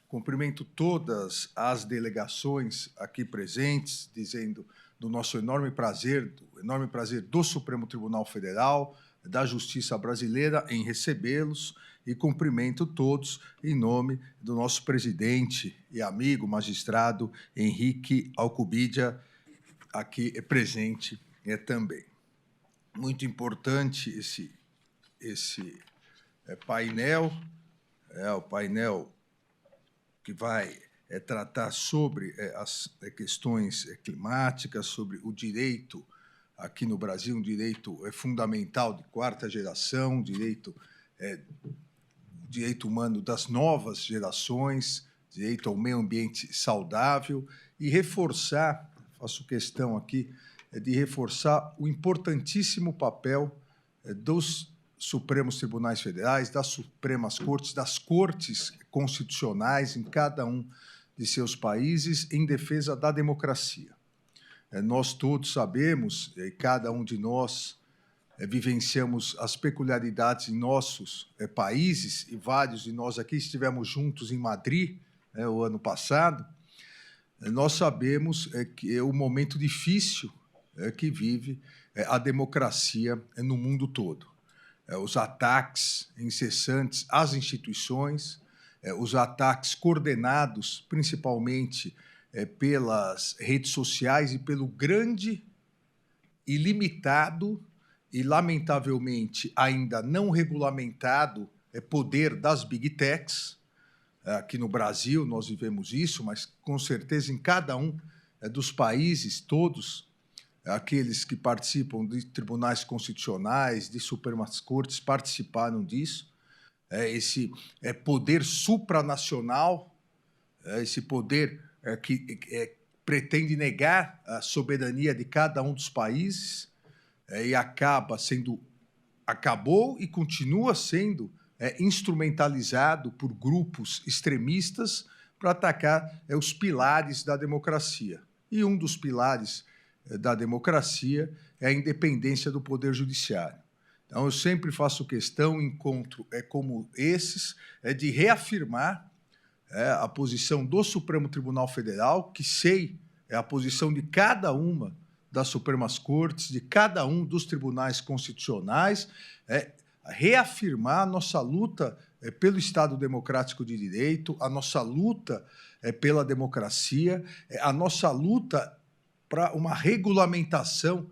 Cumprimento todas as delegações aqui presentes, dizendo do nosso enorme prazer do Supremo Tribunal Federal, da Justiça Brasileira em recebê-los, e cumprimento todos em nome do nosso presidente e amigo magistrado Henrique Alcubidia, aqui presente também. Muito importante esse painel, o painel que vai tratar sobre as questões climáticas, sobre o direito aqui no Brasil, um direito fundamental de quarta geração, direito humano das novas gerações, direito ao meio ambiente saudável, e reforçar, faço questão aqui de reforçar o importantíssimo papel dos Supremos Tribunais Federais, das Supremas Cortes, das Cortes Constitucionais em cada um de seus países em defesa da democracia. Nós todos sabemos, e cada um de nós vivenciamos as peculiaridades em nossos países, e vários de nós aqui estivemos juntos em Madrid o ano passado. Nós sabemos que é um momento difícil que vive a democracia no mundo todo. Os ataques incessantes às instituições, os ataques coordenados principalmente pelas redes sociais e pelo grande, ilimitado e, lamentavelmente, ainda não regulamentado poder das Big Techs. Aqui no Brasil nós vivemos isso, mas com certeza em cada um dos países, todos aqueles que participam de tribunais constitucionais, de Supremas Cortes, participaram disso. Esse poder supranacional, esse poder que pretende negar a soberania de cada um dos países e acabou e continua sendo instrumentalizado por grupos extremistas para atacar os pilares da democracia. E um dos pilares da democracia é a independência do Poder Judiciário. Então, eu sempre faço questão, em encontros como esses, de reafirmar a posição do Supremo Tribunal Federal, que sei é a posição de cada uma das Supremas Cortes, de cada um dos tribunais constitucionais, reafirmar a nossa luta pelo Estado Democrático de Direito, a nossa luta pela democracia, a nossa luta para uma regulamentação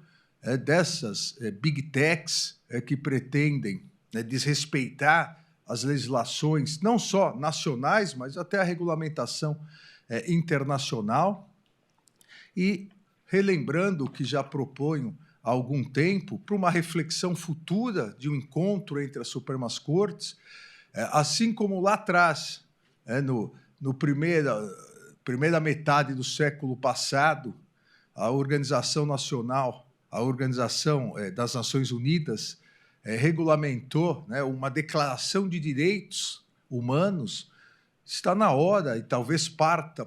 dessas Big Techs que pretendem desrespeitar as legislações, não só nacionais, mas até a regulamentação internacional. E relembrando o que já proponho há algum tempo, para uma reflexão futura de um encontro entre as Supremas Cortes, assim como lá atrás, no primeira metade do século passado, a Organização Nacional, a Organização das Nações Unidas, regulamentou uma Declaração de Direitos Humanos. Está na hora, e talvez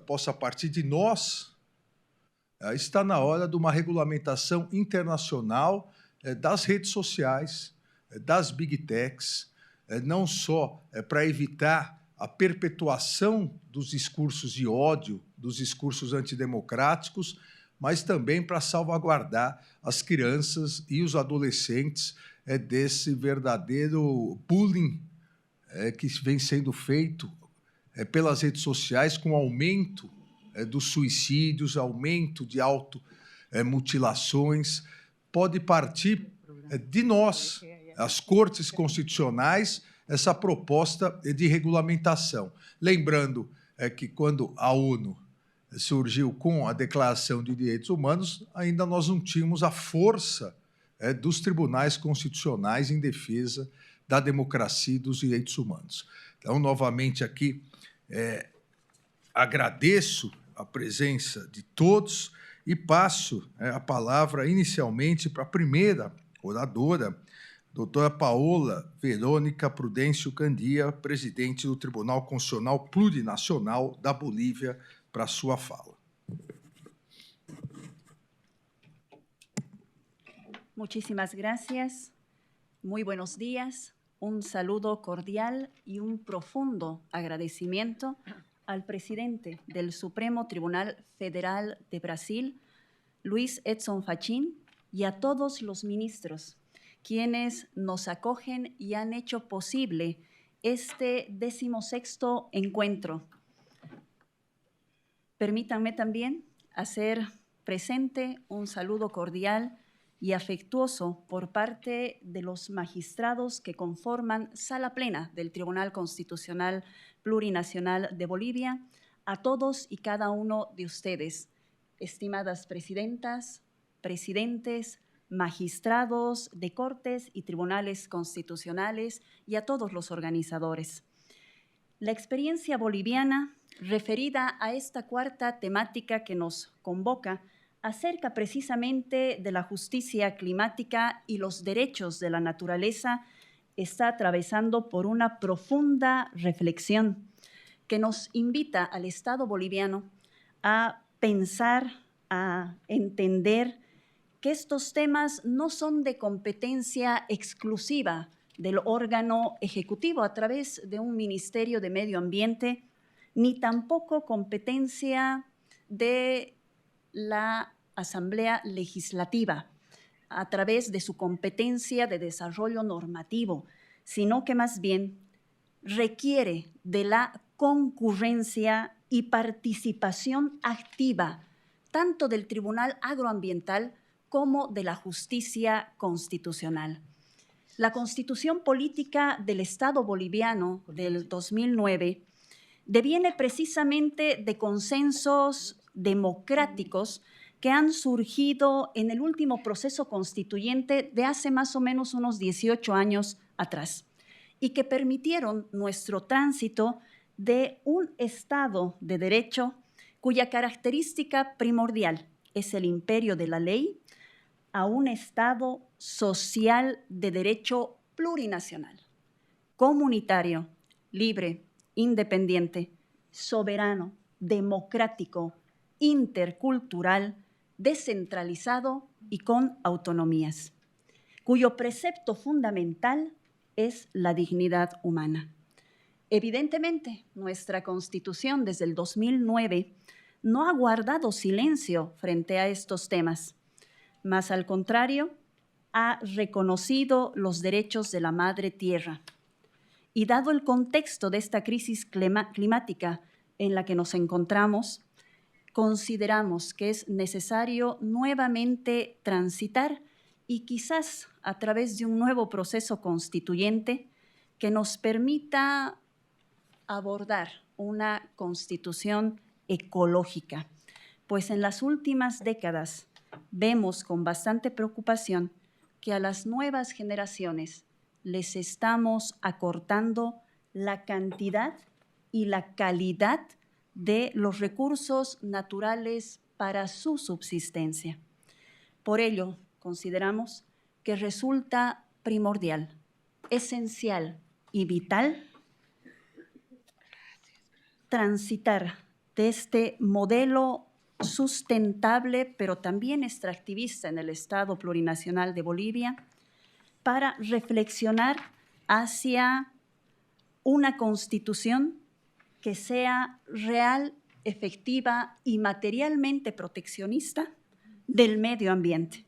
possa partir de nós, está na hora de uma regulamentação internacional das redes sociais, das Big Techs, não só para evitar a perpetuação dos discursos de ódio, dos discursos antidemocráticos, mas também para salvaguardar as crianças e os adolescentes desse verdadeiro bullying que vem sendo feito pelas redes sociais, com aumento dos suicídios, aumento de automutilações. Pode partir de nós, as Cortes Constitucionais, essa proposta de regulamentação. Lembrando que quando a ONU surgiu com a Declaração de Direitos Humanos, ainda nós não tínhamos a força dos tribunais constitucionais em defesa da democracia e dos direitos humanos. Então, novamente aqui, agradeço a presença de todos e passo a palavra inicialmente para a primeira oradora, doutora Paola Verônica Prudêncio Candia, presidente do Tribunal Constitucional Plurinacional da Bolívia, para a sua fala. Muchísimas gracias. Muy buenos días. Un saludo cordial y un profundo agradecimiento al presidente del Supremo Tribunal Federal de Brasil, Luis Edson Fachin, y a todos los ministros, quienes nos acogen y han hecho posible este 16º encuentro. Permítanme también hacer presente un saludo cordial y afectuoso por parte de los magistrados que conforman Sala Plena del Tribunal Constitucional Plurinacional de Bolivia, a todos y cada uno de ustedes, estimadas presidentas, presidentes, magistrados de cortes y tribunales constitucionales y a todos los organizadores. La experiencia boliviana referida a esta cuarta temática que nos convoca acerca precisamente de la justicia climática y los derechos de la naturaleza está atravesando por una profunda reflexión que nos invita al Estado boliviano a pensar, a entender que estos temas no son de competencia exclusiva del órgano ejecutivo a través de un Ministerio de Medio Ambiente, ni tampoco competencia de la Asamblea Legislativa a través de su competencia de desarrollo normativo, sino que más bien requiere de la concurrencia y participación activa tanto del Tribunal Agroambiental como de la justicia constitucional. La Constitución Política del Estado Boliviano del 2009 deviene precisamente de consensos democráticos que han surgido en el último proceso constituyente de hace más o menos unos 18 años atrás y que permitieron nuestro tránsito de un Estado de Derecho cuya característica primordial es el imperio de la ley a un Estado social de derecho plurinacional, comunitario, libre, independiente, soberano, democrático, intercultural, descentralizado y con autonomías, cuyo precepto fundamental es la dignidad humana. Evidentemente, nuestra Constitución desde el 2009 no ha guardado silencio frente a estos temas, más al contrario, ha reconocido los derechos de la madre tierra. Y dado el contexto de esta crisis climática en la que nos encontramos, consideramos que es necesario nuevamente transitar y quizás a través de un nuevo proceso constituyente que nos permita abordar una constitución ecológica, pues en las últimas décadas vemos con bastante preocupación que a las nuevas generaciones les estamos acortando la cantidad y la calidad de los recursos naturales para su subsistencia. Por ello, consideramos que resulta primordial, esencial y vital transitar de este modelo sustentable, pero también extractivista en el Estado plurinacional de Bolivia, para reflexionar hacia una constitución que sea real, efectiva y materialmente proteccionista del medio ambiente.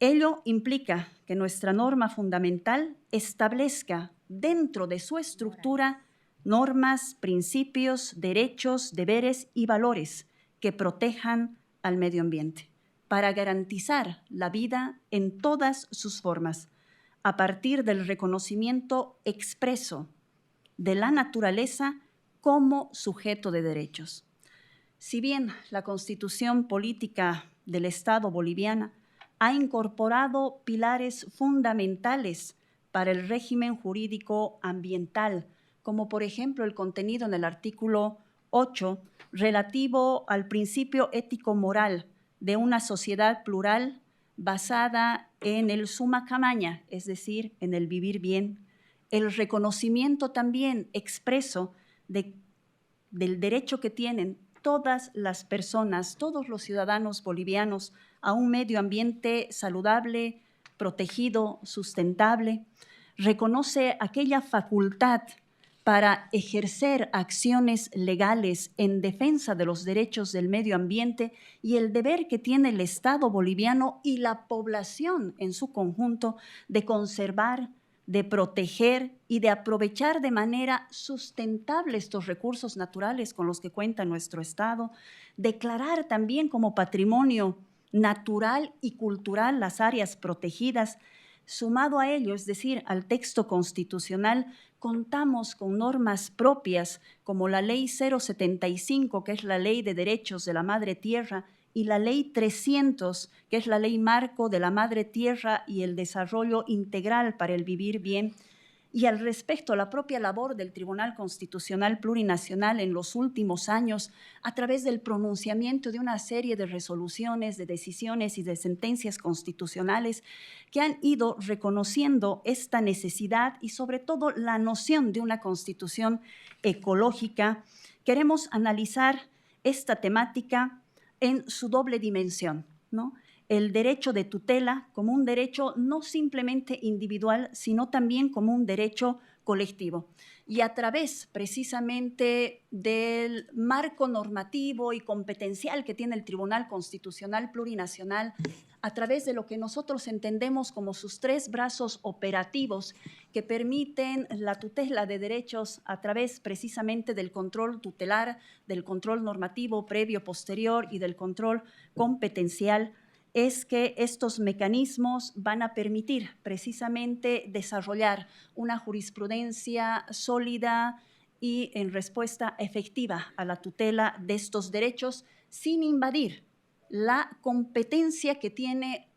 Ello implica que nuestra norma fundamental establezca dentro de su estructura normas, principios, derechos, deberes y valores que protejan al medio ambiente para garantizar la vida en todas sus formas, a partir del reconocimiento expreso de la naturaleza como sujeto de derechos. Si bien la Constitución Política del Estado boliviana ha incorporado pilares fundamentales para el régimen jurídico ambiental, como por ejemplo el contenido en el artículo 8 relativo al principio ético-moral de una sociedad plural basada en el summa camaña, es decir, en el vivir bien, el reconocimiento también expreso del derecho que tienen todas las personas, todos los ciudadanos bolivianos a un medio ambiente saludable, protegido, sustentable, reconoce aquella facultad para ejercer acciones legales en defensa de los derechos del medio ambiente y el deber que tiene el Estado boliviano y la población en su conjunto de conservar, de proteger y de aprovechar de manera sustentable estos recursos naturales con los que cuenta nuestro Estado, declarar también como patrimonio natural y cultural las áreas protegidas. Sumado a ello, es decir, al texto constitucional, contamos con normas propias como la Ley 075, que es la Ley de Derechos de la Madre Tierra, y la Ley 300, que es la Ley Marco de la Madre Tierra y el Desarrollo Integral para el Vivir Bien. Y al respecto, la propia labor del Tribunal Constitucional Plurinacional en los últimos años, a través del pronunciamiento de una serie de resoluciones, de decisiones y de sentencias constitucionales que han ido reconociendo esta necesidad y sobre todo la noción de una constitución ecológica, queremos analizar esta temática en su doble dimensión, ¿no? El derecho de tutela como un derecho no simplemente individual, sino también como un derecho colectivo. Y a través precisamente del marco normativo y competencial que tiene el Tribunal Constitucional Plurinacional, a través de lo que nosotros entendemos como sus tres brazos operativos que permiten la tutela de derechos a través precisamente del control tutelar, del control normativo previo, posterior y del control competencial, es que estos mecanismos van a permitir precisamente desarrollar una jurisprudencia sólida y en respuesta efectiva a la tutela de estos derechos sin invadir la competencia que tiene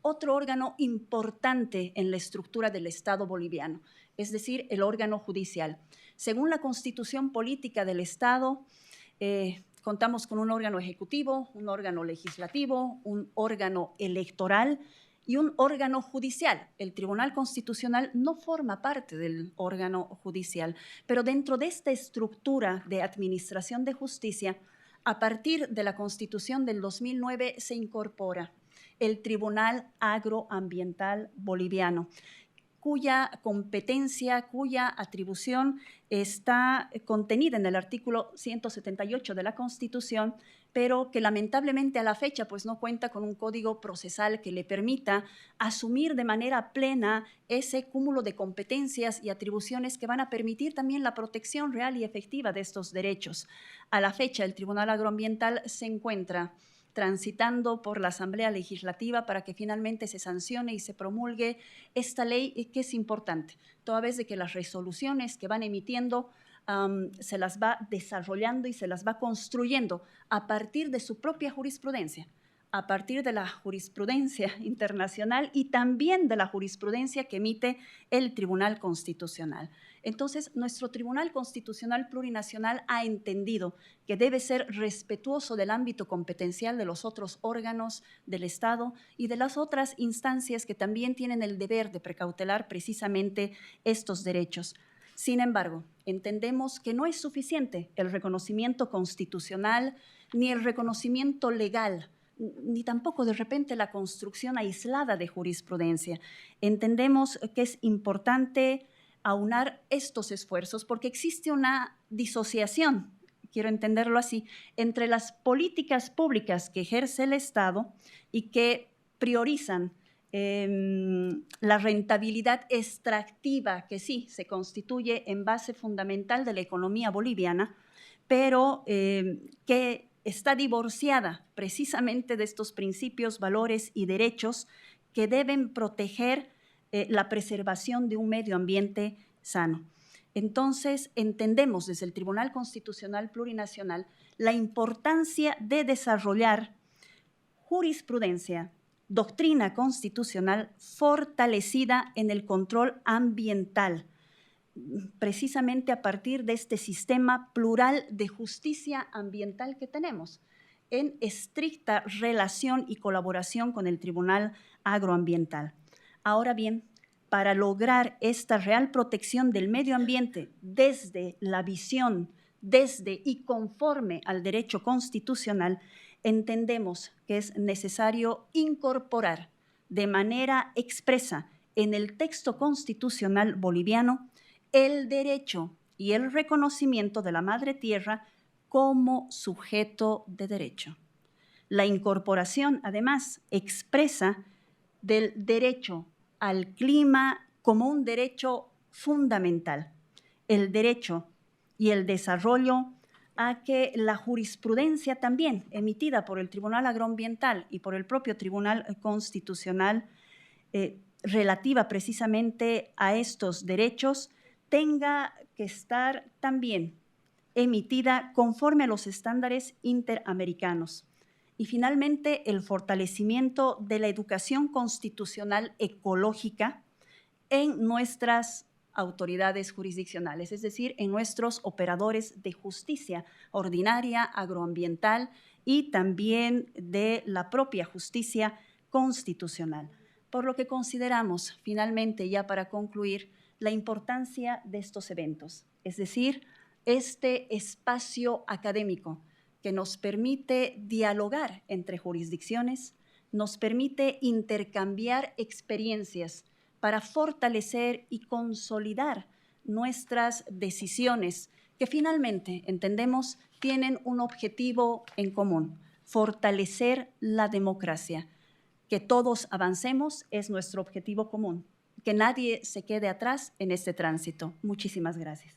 otro órgano importante en la estructura del Estado boliviano, es decir, el órgano judicial. Según la Constitución Política del Estado, contamos con un órgano ejecutivo, un órgano legislativo, un órgano electoral y un órgano judicial. El Tribunal Constitucional no forma parte del órgano judicial, pero dentro de esta estructura de administración de justicia, a partir de la Constitución del 2009 se incorpora el Tribunal Agroambiental Boliviano, cuya competencia, cuya atribución está contenida en el artículo 178 de la Constitución, pero que lamentablemente a la fecha pues no cuenta con un código procesal que le permita asumir de manera plena ese cúmulo de competencias y atribuciones que van a permitir también la protección real y efectiva de estos derechos. A la fecha, el Tribunal Agroambiental se encuentra transitando por la Asamblea Legislativa para que finalmente se sancione y se promulgue esta ley que es importante, toda vez de que las resoluciones que van emitiendo se las va desarrollando y se las va construyendo a partir de su propia jurisprudencia, a partir de la jurisprudencia internacional y también de la jurisprudencia que emite el Tribunal Constitucional. Entonces, nuestro Tribunal Constitucional Plurinacional ha entendido que debe ser respetuoso del ámbito competencial de los otros órganos del Estado y de las otras instancias que también tienen el deber de precautelar precisamente estos derechos. Sin embargo, entendemos que no es suficiente el reconocimiento constitucional ni el reconocimiento legal, ni tampoco de repente la construcción aislada de jurisprudencia. Entendemos que es importante aunar estos esfuerzos porque existe una disociación, quiero entenderlo así, entre las políticas públicas que ejerce el Estado y que priorizan la rentabilidad extractiva, que sí se constituye en base fundamental de la economía boliviana, pero que está divorciada precisamente de estos principios, valores y derechos que deben proteger la preservación de un medio ambiente sano. Entonces, entendemos desde el Tribunal Constitucional Plurinacional la importancia de desarrollar jurisprudencia, doctrina constitucional fortalecida en el control ambiental, precisamente a partir de este sistema plural de justicia ambiental que tenemos, en estricta relación y colaboración con el Tribunal Agroambiental. Ahora bien, para lograr esta real protección del medio ambiente desde la visión, desde y conforme al derecho constitucional, entendemos que es necesario incorporar de manera expresa en el texto constitucional boliviano el derecho y el reconocimiento de la Madre Tierra como sujeto de derecho. La incorporación, además, expresa del derecho al clima como un derecho fundamental, el derecho y el desarrollo a que la jurisprudencia también emitida por el Tribunal Agroambiental y por el propio Tribunal Constitucional relativa precisamente a estos derechos tenga que estar también emitida conforme a los estándares interamericanos. Y finalmente, el fortalecimiento de la educación constitucional ecológica en nuestras autoridades jurisdiccionales, es decir, en nuestros operadores de justicia ordinaria, agroambiental y también de la propia justicia constitucional. Por lo que consideramos, finalmente, ya para concluir, la importancia de estos eventos, es decir, este espacio académico que nos permite dialogar entre jurisdicciones, nos permite intercambiar experiencias para fortalecer y consolidar nuestras decisiones que finalmente, entendemos, tienen un objetivo en común: fortalecer la democracia. Que todos avancemos es nuestro objetivo común. Que nadie se quede atrás en este tránsito. Muchísimas gracias.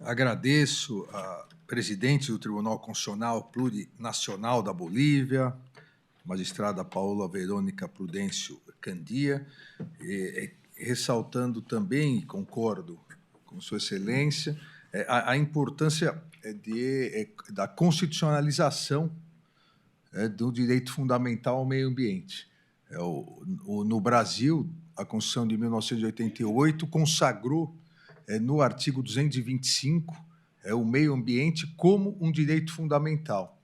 Agradeço a presidente do Tribunal Constitucional Plurinacional da Bolívia, magistrada Paola Verônica Prudêncio Candia, ressaltando também, e concordo com Sua Excelência, a importância da constitucionalização do direito fundamental ao meio ambiente. No Brasil, a Constituição de 1988 consagrou no artigo 225 o meio ambiente como um direito fundamental.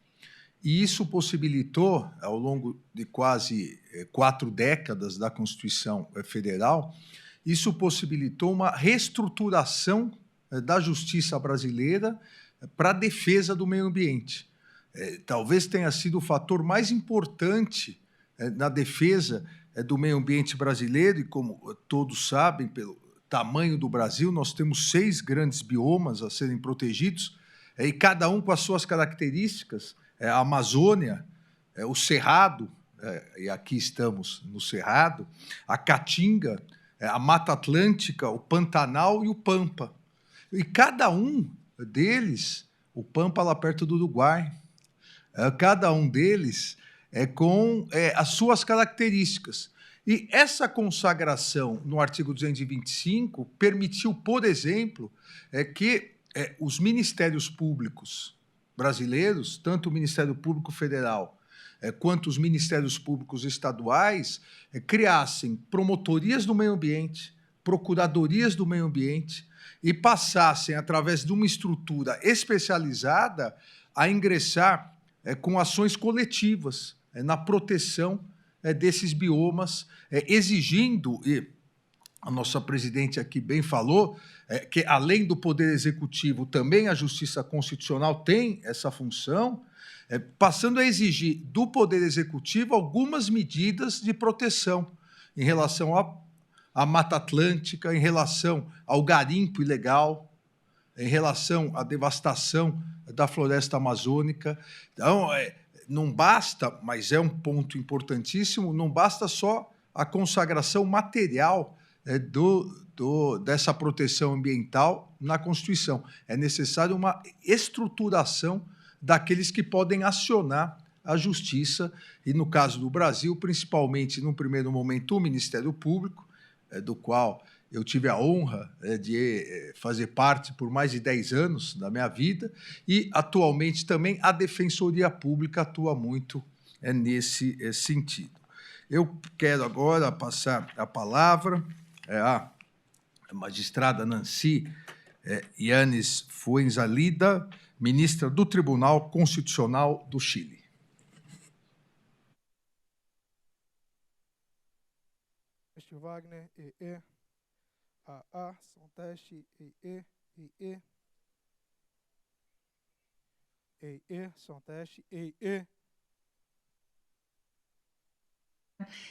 E isso possibilitou, ao longo de quase 4 décadas da Constituição Federal, isso possibilitou uma reestruturação da justiça brasileira para a defesa do meio ambiente. Talvez tenha sido o fator mais importante na defesa do meio ambiente brasileiro, e como todos sabem, pelo tamanho do Brasil, nós temos 6 grandes biomas a serem protegidos, e cada um com as suas características. A Amazônia, o Cerrado, e aqui estamos no Cerrado, a Caatinga, a Mata Atlântica, o Pantanal e o Pampa. E cada um deles, o Pampa lá perto do Uruguai, cada um deles com as suas características. E essa consagração no artigo 225 permitiu, por exemplo, que os ministérios públicos brasileiros, tanto o Ministério Público Federal quanto os ministérios públicos estaduais, criassem promotorias do meio ambiente, procuradorias do meio ambiente, e passassem, através de uma estrutura especializada, a ingressar com ações coletivas na proteção desses biomas, exigindo, e a nossa presidente aqui bem falou, que além do Poder Executivo, também a Justiça Constitucional tem essa função, passando a exigir do Poder Executivo algumas medidas de proteção em relação à Mata Atlântica, em relação ao garimpo ilegal, em relação à devastação da floresta amazônica. Então, não basta, mas é um ponto importantíssimo, não basta só a consagração material dessa proteção ambiental na Constituição. É necessário uma estruturação daqueles que podem acionar a Justiça, e no caso do Brasil, principalmente, num primeiro momento, o Ministério Público, do qual eu tive a honra de fazer parte por mais de 10 anos da minha vida, e atualmente também a Defensoria Pública atua muito nesse sentido. Eu quero agora passar a palavra à magistrada Nancy Yanes Fuenzalida, ministra do Tribunal Constitucional do Chile. Wagner, AA, Sonteste, Sonteste,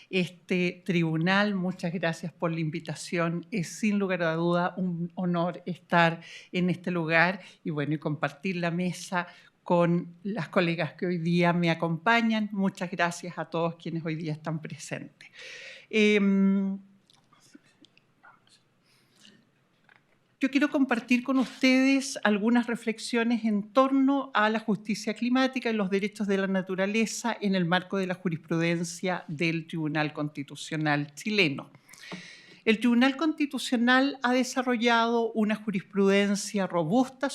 este tribunal. Muchas gracias por la invitación. Es sin lugar a duda un honor estar en este lugar y bueno, y compartir la mesa con las colegas que hoy día me acompañan. Muchas gracias a todos quienes hoy día están presentes. Yo quiero compartir con ustedes algunas reflexiones en torno a la justicia climática y los derechos de la naturaleza en el marco de la jurisprudencia del Tribunal Constitucional chileno. El Tribunal Constitucional ha desarrollado una jurisprudencia robusta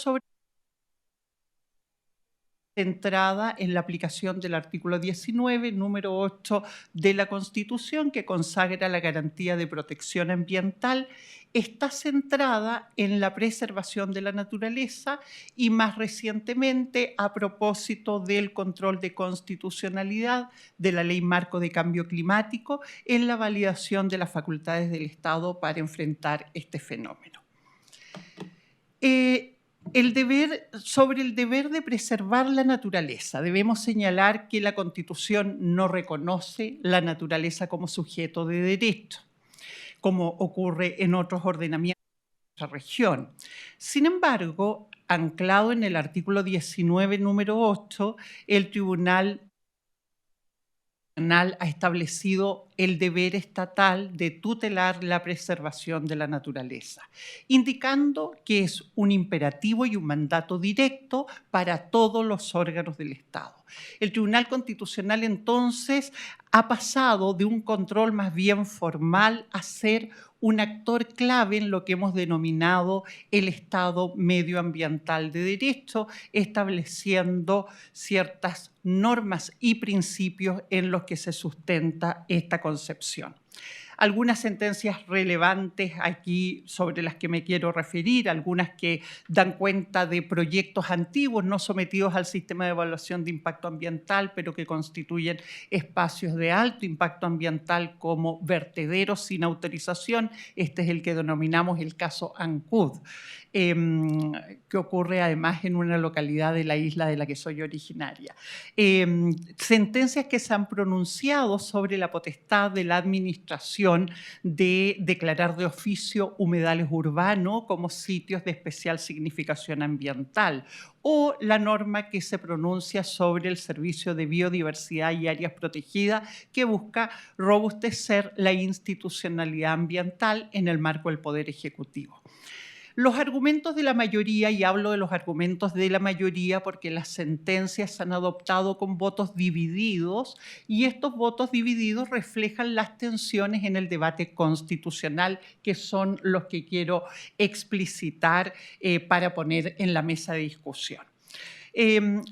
centrada en la aplicación del artículo 19, número 8 de la Constitución, que consagra la garantía de protección ambiental, está centrada en la preservación de la naturaleza y más recientemente a propósito del control de constitucionalidad de la Ley Marco de Cambio Climático en la validación de las facultades del Estado para enfrentar este fenómeno. Sobre el deber de preservar la naturaleza, debemos señalar que la Constitución no reconoce la naturaleza como sujeto de derecho, como ocurre en otros ordenamientos de nuestra región. Sin embargo, anclado en el artículo 19, número 8, el Tribunal ha establecido el deber estatal de tutelar la preservación de la naturaleza, indicando que es un imperativo y un mandato directo para todos los órganos del Estado. El Tribunal Constitucional entonces ha pasado de un control más bien formal a ser un actor clave en lo que hemos denominado el Estado medioambiental de derecho, estableciendo ciertas normas y principios en los que se sustenta esta concepción. Algunas sentencias relevantes aquí sobre las que me quiero referir, algunas que dan cuenta de proyectos antiguos no sometidos al sistema de evaluación de impacto ambiental, pero que constituyen espacios de alto impacto ambiental como vertederos sin autorización. Este es el que denominamos el caso Ancud, que ocurre además en una localidad de la isla de la que soy originaria. Sentencias que se han pronunciado sobre la potestad de la administración de declarar de oficio humedales urbanos como sitios de especial significación ambiental, o la norma que se pronuncia sobre el Servicio de Biodiversidad y Áreas Protegidas, que busca robustecer la institucionalidad ambiental en el marco del Poder Ejecutivo. Los argumentos de la mayoría, y hablo de los argumentos de la mayoría porque las sentencias se han adoptado con votos divididos y estos votos divididos reflejan las tensiones en el debate constitucional, que son los que quiero explicitar para poner en la mesa de discusión.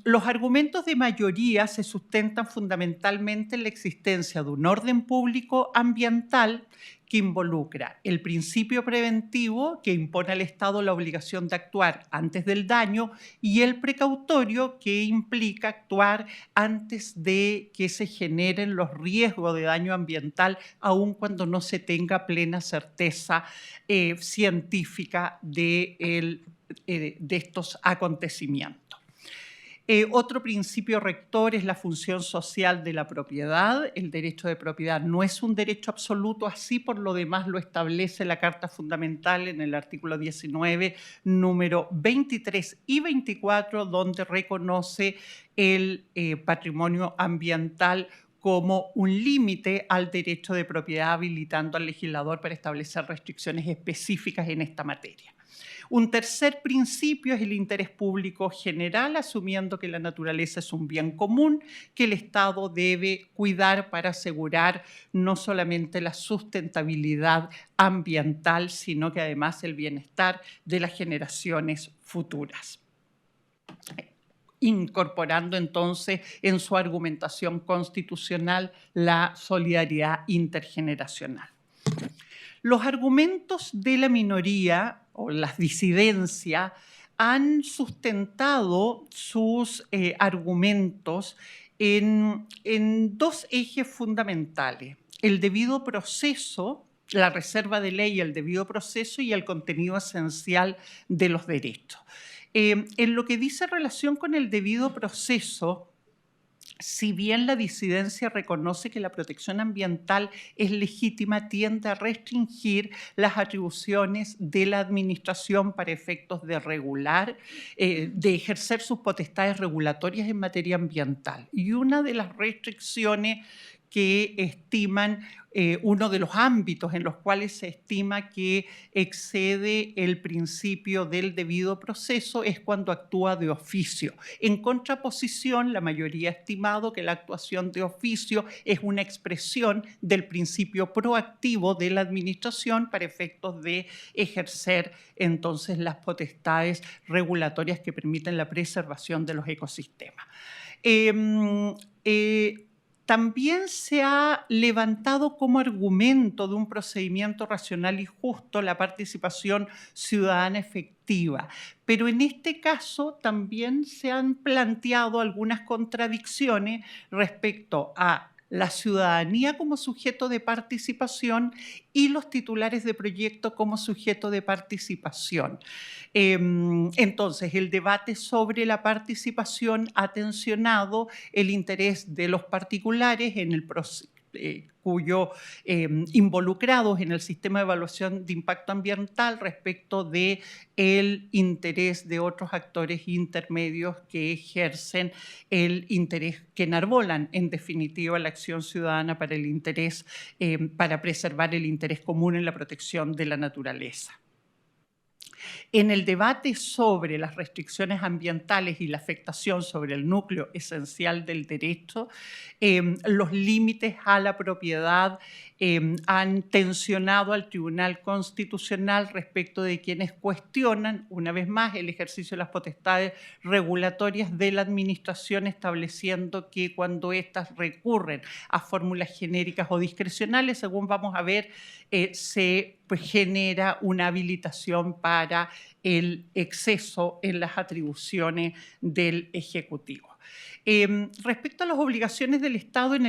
Los argumentos de mayoría se sustentan fundamentalmente en la existencia de un orden público ambiental que involucra el principio preventivo, que impone al Estado la obligación de actuar antes del daño, y el precautorio, que implica actuar antes de que se generen los riesgos de daño ambiental, aun cuando no se tenga plena certeza científica de estos acontecimientos. Otro principio rector es la función social de la propiedad. El derecho de propiedad no es un derecho absoluto, así por lo demás lo establece la Carta Fundamental en el artículo 19, número 23 y 24, donde reconoce el patrimonio ambiental como un límite al derecho de propiedad, habilitando al legislador para establecer restricciones específicas en esta materia. Un tercer principio es el interés público general, asumiendo que la naturaleza es un bien común que el Estado debe cuidar para asegurar no solamente la sustentabilidad ambiental, sino que además el bienestar de las generaciones futuras, incorporando entonces en su argumentación constitucional la solidaridad intergeneracional. Los argumentos de la minoría o las disidencias han sustentado sus argumentos en dos ejes fundamentales: el debido proceso, la reserva de ley, el debido proceso y el contenido esencial de los derechos. En lo que dice relación con el debido proceso, si bien la disidencia reconoce que la protección ambiental es legítima, tiende a restringir las atribuciones de la administración para efectos de regular, de ejercer sus potestades regulatorias en materia ambiental. Y una de las restricciones que estiman, uno de los ámbitos en los cuales se estima que excede el principio del debido proceso es cuando actúa de oficio. En contraposición, la mayoría ha estimado que la actuación de oficio es una expresión del principio proactivo de la administración para efectos de ejercer entonces las potestades regulatorias que permiten la preservación de los ecosistemas. También se ha levantado como argumento de un procedimiento racional y justo la participación ciudadana efectiva, pero en este caso también se han planteado algunas contradicciones respecto a la ciudadanía como sujeto de participación y los titulares de proyecto como sujeto de participación. Entonces, el debate sobre la participación ha tensionado el interés de los particulares en el proceso, involucrados en el sistema de evaluación de impacto ambiental respecto del interés de otros actores intermedios que ejercen el interés, que enarbolan en definitiva la acción ciudadana para el interés, para preservar el interés común en la protección de la naturaleza. En el debate sobre las restricciones ambientales y la afectación sobre el núcleo esencial del derecho, los límites a la propiedad han tensionado al Tribunal Constitucional respecto de quienes cuestionan, una vez más, el ejercicio de las potestades regulatorias de la Administración, estableciendo que cuando éstas recurren a fórmulas genéricas o discrecionales, según vamos a ver, se genera una habilitación para el exceso en las atribuciones del Ejecutivo. Respecto a las obligaciones del Estado en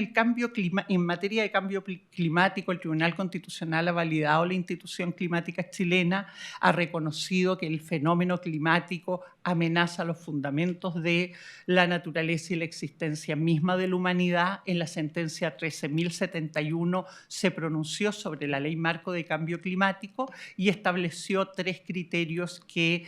materia de cambio climático, el Tribunal Constitucional ha validado la institución climática chilena, ha reconocido que el fenómeno climático amenaza los fundamentos de la naturaleza y la existencia misma de la humanidad. En la sentencia 13.071 se pronunció sobre la Ley Marco de Cambio Climático y estableció 3 criterios que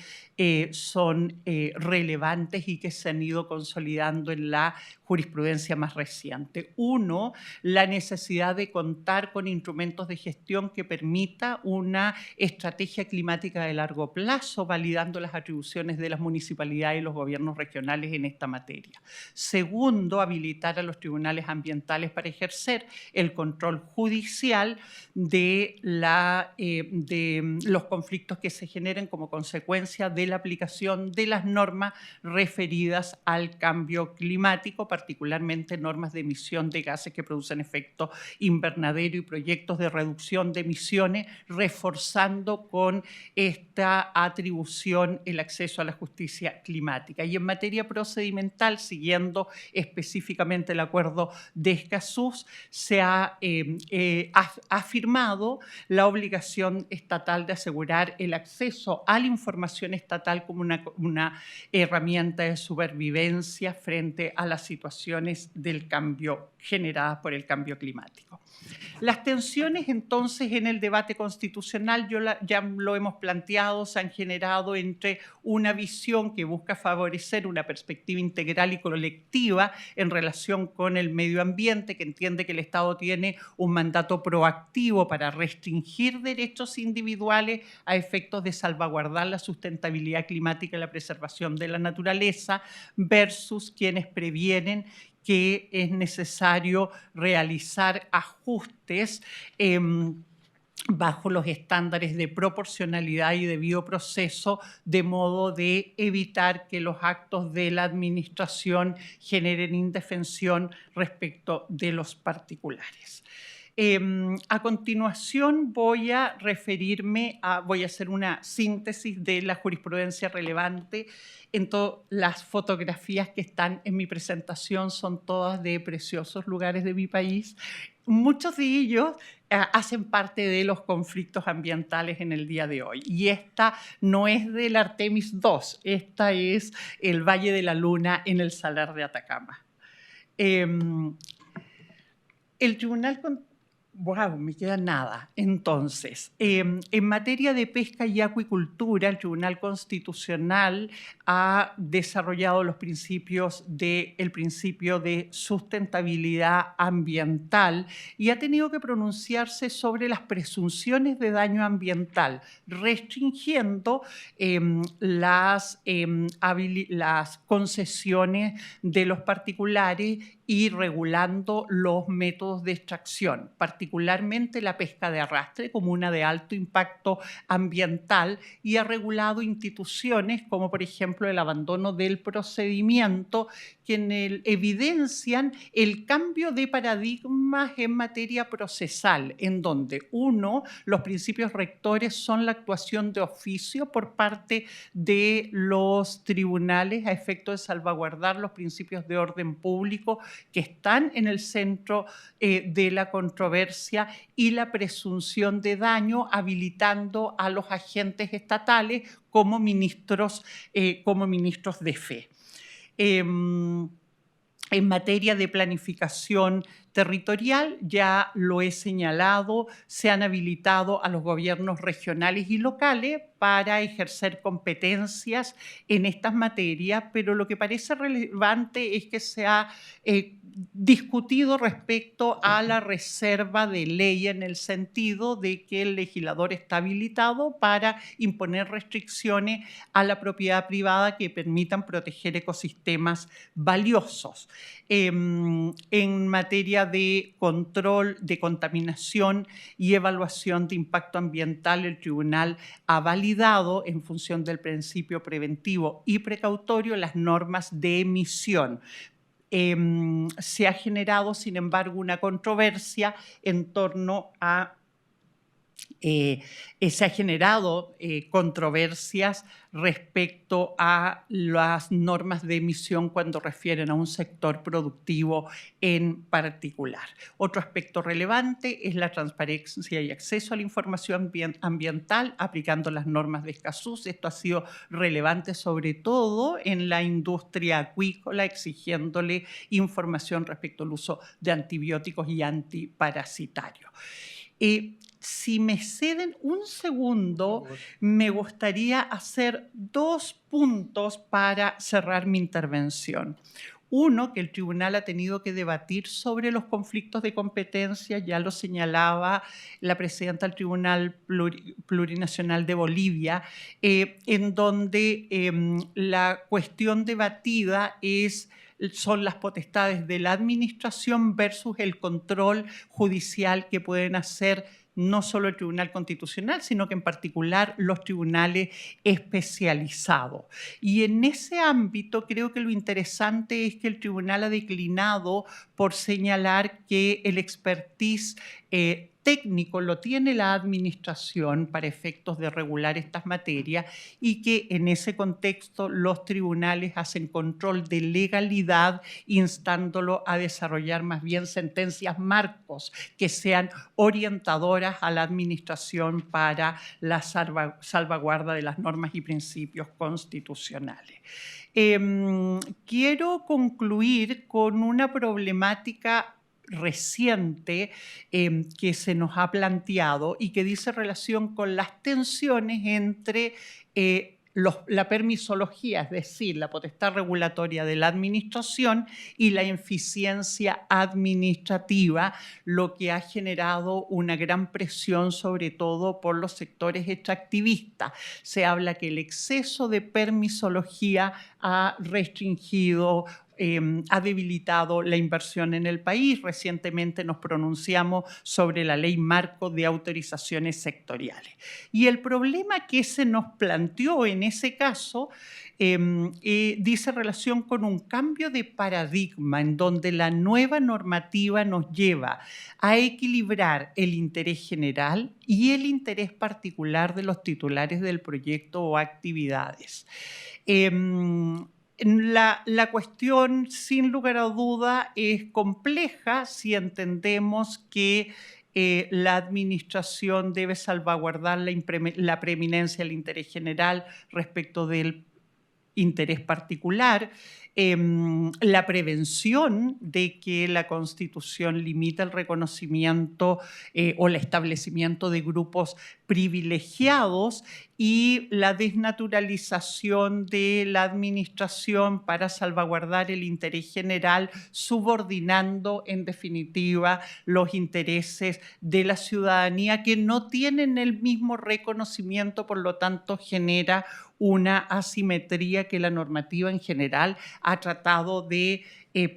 son relevantes y que se han ido consolidando en la jurisprudencia más reciente. 1, la necesidad de contar con instrumentos de gestión que permita una estrategia climática de largo plazo, validando las atribuciones de las municipalidades y los gobiernos regionales en esta materia. 2, habilitar a los tribunales ambientales para ejercer el control judicial de los conflictos que se generen como consecuencia de la aplicación de las normas referidas al cambio climático, particularmente normas de emisión de gases que producen efecto invernadero y proyectos de reducción de emisiones, reforzando con esta atribución el acceso a la justicia climática. Y en materia procedimental, siguiendo específicamente el acuerdo de Escazú, se ha afirmado la obligación estatal de asegurar el acceso a la información estatal como una herramienta de supervivencia frente a las situaciones del cambio generadas por el cambio climático. Las tensiones entonces en el debate constitucional, ya lo hemos planteado, se han generado entre una visión que busca favorecer una perspectiva integral y colectiva en relación con el medio ambiente, que entiende que el Estado tiene un mandato proactivo para restringir derechos individuales a efectos de salvaguardar la sustentabilidad climática y la preservación de la naturaleza, versus quienes previenen que es necesario realizar ajustes bajo los estándares de proporcionalidad y debido proceso, de modo de evitar que los actos de la administración generen indefensión respecto de los particulares. A continuación voy a hacer una síntesis de la jurisprudencia relevante. Las fotografías que están en mi presentación son todas de preciosos lugares de mi país. Muchos de ellos hacen parte de los conflictos ambientales en el día de hoy. Y esta no es del Artemis II, esta es el Valle de la Luna en el Salar de Atacama. El Tribunal... Wow, me queda nada. Entonces, en materia de pesca y acuicultura, el Tribunal Constitucional ha desarrollado los principios el principio de sustentabilidad ambiental y ha tenido que pronunciarse sobre las presunciones de daño ambiental, restringiendo las concesiones de los particulares y regulando los métodos de extracción, particularmente la pesca de arrastre como una de alto impacto ambiental, y ha regulado instituciones como por ejemplo el abandono del procedimiento, que evidencian el cambio de paradigmas en materia procesal, en donde los principios rectores son la actuación de oficio por parte de los tribunales a efecto de salvaguardar los principios de orden público que están en el centro de la controversia, y la presunción de daño, habilitando a los agentes estatales como ministros de fe. En materia de planificación territorial, ya lo he señalado, se han habilitado a los gobiernos regionales y locales para ejercer competencias en estas materias, pero lo que parece relevante es que se ha discutido respecto a la reserva de ley, en el sentido de que el legislador está habilitado para imponer restricciones a la propiedad privada que permitan proteger ecosistemas valiosos. En materia de control de contaminación y evaluación de impacto ambiental, el tribunal ha validado, en función del principio preventivo y precautorio, las normas de emisión. Se ha generado, sin embargo, una controversia en torno a se ha generado controversias respecto a las normas de emisión cuando refieren a un sector productivo en particular. Otro aspecto relevante es la transparencia y acceso a la información ambiental aplicando las normas de Escazú. Esto ha sido relevante sobre todo en la industria acuícola, exigiéndole información respecto al uso de antibióticos y antiparasitarios. Si me ceden un segundo, me gustaría hacer 2 puntos para cerrar mi intervención. Uno, que el tribunal ha tenido que debatir sobre los conflictos de competencia, ya lo señalaba la presidenta del Tribunal Plurinacional de Bolivia, en donde la cuestión debatida son las potestades de la administración versus el control judicial que pueden hacer no solo el Tribunal Constitucional, sino que en particular los tribunales especializados. Y en ese ámbito creo que lo interesante es que el tribunal ha declinado por señalar que el expertise técnico lo tiene la administración para efectos de regular estas materias, y que en ese contexto los tribunales hacen control de legalidad, instándolo a desarrollar más bien sentencias marcos que sean orientadoras a la administración para la salvaguarda de las normas y principios constitucionales. Quiero concluir con una problemática reciente que se nos ha planteado y que dice relación con las tensiones entre la permisología, es decir, la potestad regulatoria de la administración, y la eficiencia administrativa, lo que ha generado una gran presión, sobre todo por los sectores extractivistas. Se habla que el exceso de permisología ha restringido, ha debilitado la inversión en el país. Recientemente nos pronunciamos sobre la ley marco de autorizaciones sectoriales. Y el problema que se nos planteó en ese caso dice relación con un cambio de paradigma, en donde la nueva normativa nos lleva a equilibrar el interés general y el interés particular de los titulares del proyecto o actividades. La cuestión, sin lugar a duda, es compleja si entendemos que la administración debe salvaguardar la preeminencia del interés general respecto del interés particular, la prevención de que la Constitución limita el reconocimiento o el establecimiento de grupos privilegiados y la desnaturalización de la administración para salvaguardar el interés general, subordinando en definitiva los intereses de la ciudadanía que no tienen el mismo reconocimiento, por lo tanto genera una asimetría que la normativa en general ha tratado de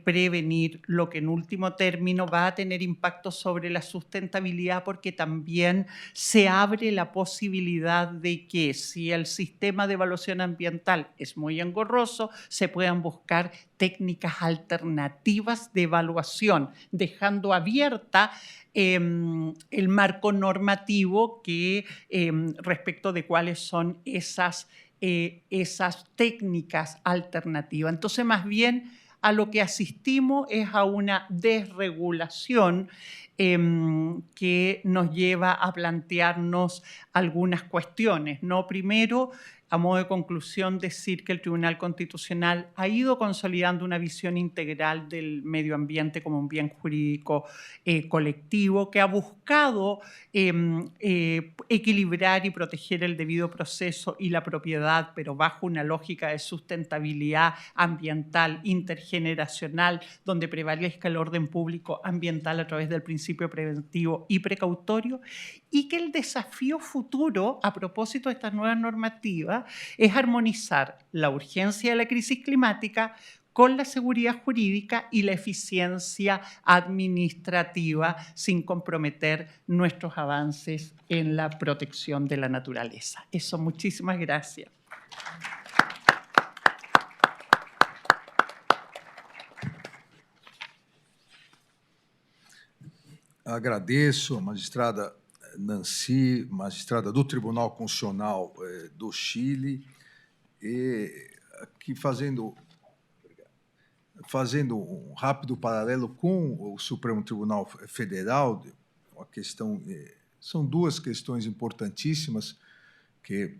prevenir, lo que en último término va a tener impacto sobre la sustentabilidad, porque también se abre la posibilidad de que si el sistema de evaluación ambiental es muy engorroso, se puedan buscar técnicas alternativas de evaluación, dejando abierta el marco normativo que respecto de cuáles son esas técnicas alternativas. Entonces, más bien, a lo que asistimos es a una desregulación que nos lleva a plantearnos algunas cuestiones, ¿no? Primero, a modo de conclusión, decir que el Tribunal Constitucional ha ido consolidando una visión integral del medio ambiente como un bien jurídico colectivo, que ha buscado equilibrar y proteger el debido proceso y la propiedad, pero bajo una lógica de sustentabilidad ambiental intergeneracional, donde prevalezca el orden público ambiental a través del principio preventivo y precautorio, y que el desafío futuro, a propósito de estas nuevas normativas, es armonizar la urgencia de la crisis climática con la seguridad jurídica y la eficiencia administrativa sin comprometer nuestros avances en la protección de la naturaleza. Eso, muchísimas gracias. Agradeço a magistrada Nancy, magistrada do Tribunal Constitucional do Chile, e aqui fazendo um rápido paralelo com o Supremo Tribunal Federal, uma questão, são duas questões importantíssimas que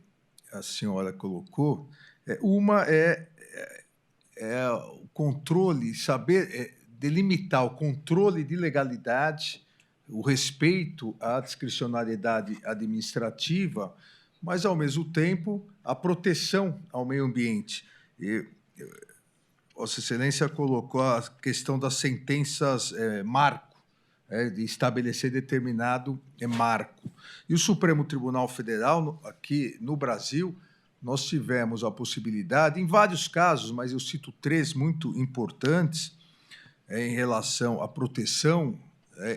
a senhora colocou. Uma é o controle, saber delimitar o controle de legalidade, o respeito à discricionariedade administrativa, mas, ao mesmo tempo, a proteção ao meio ambiente. E Vossa Excelência colocou a questão das sentenças marco, de estabelecer determinado marco. E o Supremo Tribunal Federal, aqui no Brasil, nós tivemos a possibilidade, em vários casos, mas eu cito 3 muito importantes, em relação à proteção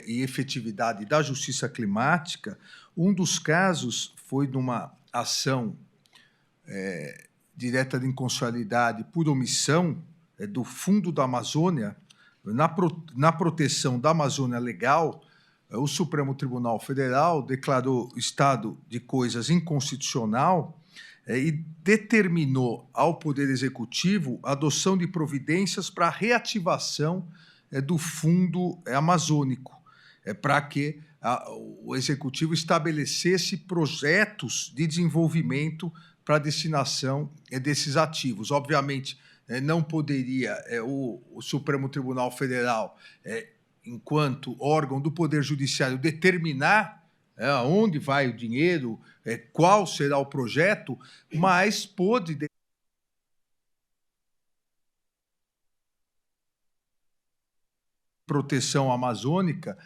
e efetividade da justiça climática. Um dos casos foi numa ação direta de inconstitucionalidade por omissão do Fundo da Amazônia, na proteção da Amazônia Legal. O Supremo Tribunal Federal declarou estado de coisas inconstitucional e determinou ao Poder Executivo a adoção de providências para a reativação do Fundo Amazônico, para que o Executivo estabelecesse projetos de desenvolvimento para a destinação desses ativos. Obviamente, não poderia o Supremo Tribunal Federal, enquanto órgão do Poder Judiciário, determinar aonde vai o dinheiro, qual será o projeto, mas pôde proteção amazônica,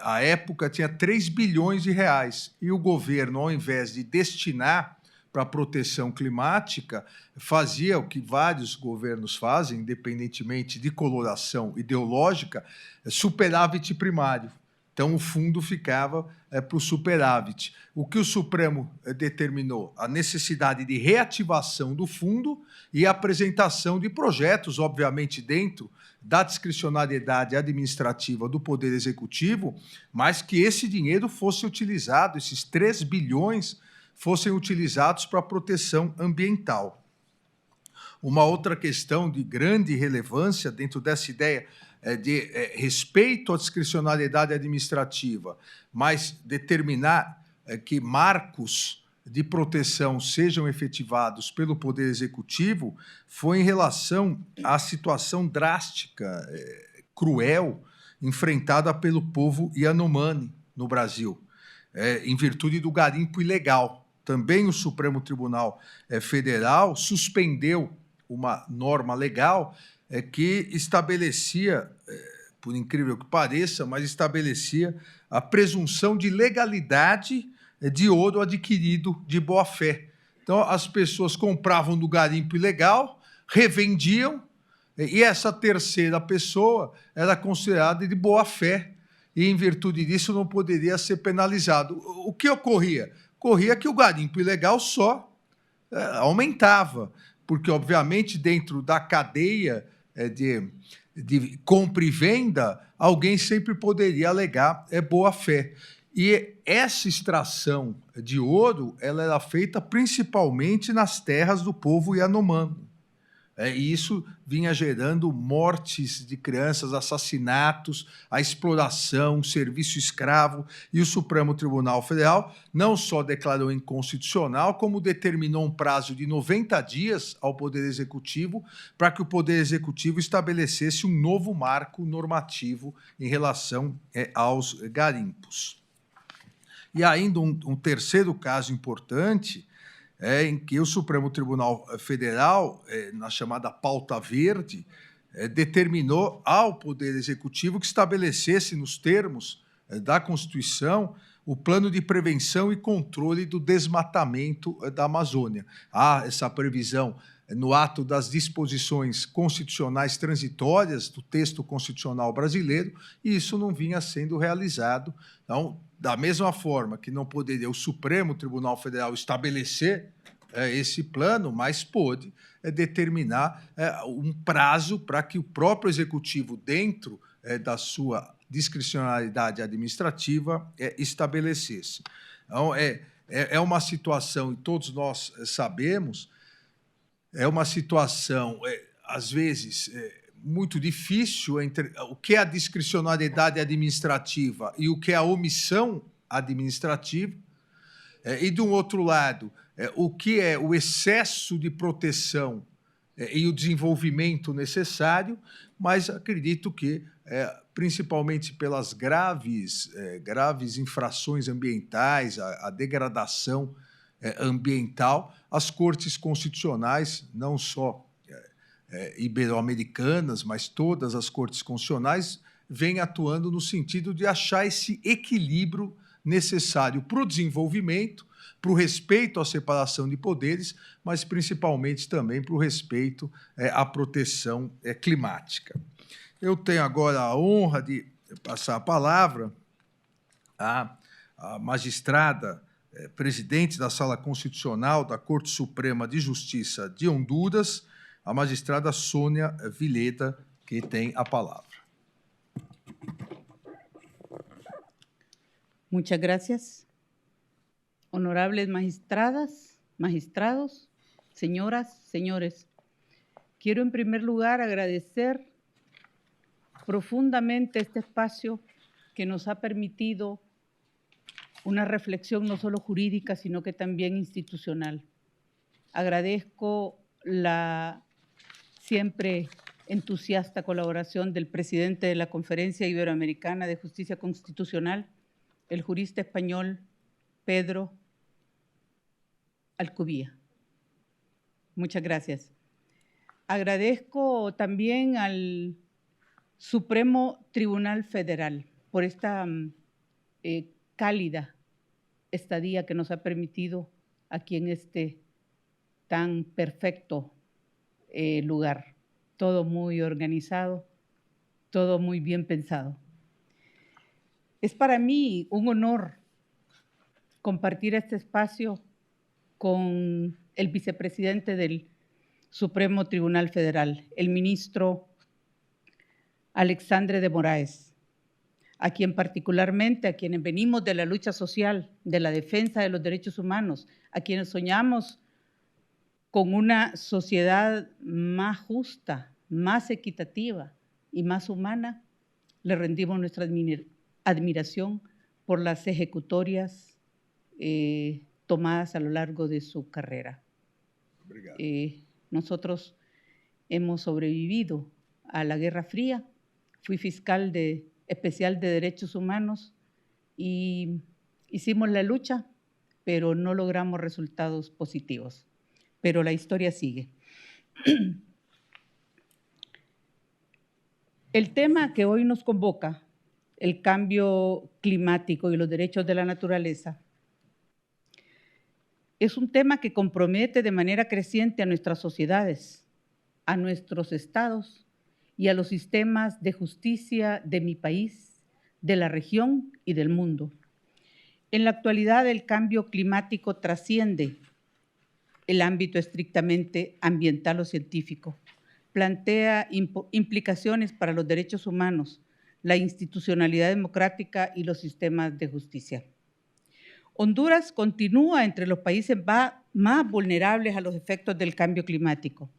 à época, tinha 3 bilhões de reais. E o governo, ao invés de destinar para a proteção climática, fazia o que vários governos fazem, independentemente de coloração ideológica, superávit primário. Então, o fundo ficava para o superávit. O que o Supremo determinou? A necessidade de reativação do fundo e a apresentação de projetos, obviamente, dentro da discricionariedade administrativa do Poder Executivo, mas que esse dinheiro fosse utilizado, esses 3 bilhões fossem utilizados para a proteção ambiental. Uma outra questão de grande relevância dentro dessa ideia de respeito à discricionariedade administrativa, mas determinar que marcos de proteção sejam efetivados pelo Poder Executivo foi em relação à situação drástica, cruel, enfrentada pelo povo Yanomami no Brasil, em virtude do garimpo ilegal. Também o Supremo Tribunal Federal suspendeu uma norma legal que estabelecia, por incrível que pareça, mas estabelecia a presunção de legalidade de ouro adquirido de boa-fé. Então, as pessoas compravam no garimpo ilegal, revendiam, e essa terceira pessoa era considerada de boa-fé, e, em virtude disso, não poderia ser penalizado. O que ocorria? Ocorria que o garimpo ilegal só aumentava, porque, obviamente, dentro da cadeia de compra e venda, alguém sempre poderia alegar boa-fé. E essa extração de ouro ela era feita principalmente nas terras do povo Yanomami. E isso vinha gerando mortes de crianças, assassinatos, a exploração, serviço escravo. E o Supremo Tribunal Federal não só declarou inconstitucional, como determinou um prazo de 90 dias ao Poder Executivo para que o Poder Executivo estabelecesse um novo marco normativo em relação aos garimpos. E ainda um terceiro caso importante, em que o Supremo Tribunal Federal, na chamada pauta verde, determinou ao Poder Executivo que estabelecesse, nos termos da Constituição, o plano de prevenção e controle do desmatamento da Amazônia. Há essa previsão no ato das disposições constitucionais transitórias do texto constitucional brasileiro, e isso não vinha sendo realizado. Então, da mesma forma que não poderia o Supremo Tribunal Federal estabelecer esse plano, mas pôde determinar um prazo para que o próprio Executivo, dentro da sua discricionalidade administrativa, estabelecesse. Então, é uma situação, e todos nós sabemos, é uma situação, às vezes, muito difícil entre o que é a discricionariedade administrativa e o que é a omissão administrativa, e, de um outro lado, o que é o excesso de proteção e o desenvolvimento necessário, mas acredito que, principalmente pelas graves infrações ambientais, a degradação ambiental, as cortes constitucionais, não só ibero-americanas, mas todas as cortes constitucionais, vêm atuando no sentido de achar esse equilíbrio necessário para o desenvolvimento, para o respeito à separação de poderes, mas principalmente também para o respeito à proteção climática. Eu tenho agora a honra de passar a palavra à magistrada presidente da Sala Constitucional da Corte Suprema de Justiça de Honduras, a magistrada Sônia Villeda, que tem a palavra. Muchas gracias. Honorables magistradas, magistrados, señoras, señores, quiero en primer lugar agradecer profundamente este espacio que nos ha permitido una reflexión no solo jurídica, sino que también institucional. Agradezco la siempre entusiasta colaboración del presidente de la Conferencia Iberoamericana de Justicia Constitucional, el jurista español Pedro Alcubía. Muchas gracias. Agradezco también al Supremo Tribunal Federal por esta cálida estadía que nos ha permitido aquí en este tan perfecto lugar. Todo muy organizado, todo muy bien pensado. Es para mí un honor compartir este espacio con el vicepresidente del Supremo Tribunal Federal, el ministro Alexandre de Moraes, a quien particularmente, a quienes venimos de la lucha social, de la defensa de los derechos humanos, a quienes soñamos con una sociedad más justa, más equitativa y más humana, le rendimos nuestra admiración por las ejecutorias tomadas a lo largo de su carrera. Obrigado. Nosotros hemos sobrevivido a la Guerra Fría. Fui fiscal especial de derechos humanos y hicimos la lucha, pero no logramos resultados positivos. Pero la historia sigue. El tema que hoy nos convoca, el cambio climático y los derechos de la naturaleza, es un tema que compromete de manera creciente a nuestras sociedades, a nuestros estados y a los sistemas de justicia de mi país, de la región y del mundo. En la actualidad, el cambio climático trasciende el ámbito estrictamente ambiental o científico. Plantea implicaciones para los derechos humanos, la institucionalidad democrática y los sistemas de justicia. Honduras continúa entre los países más vulnerables a los efectos del cambio climático.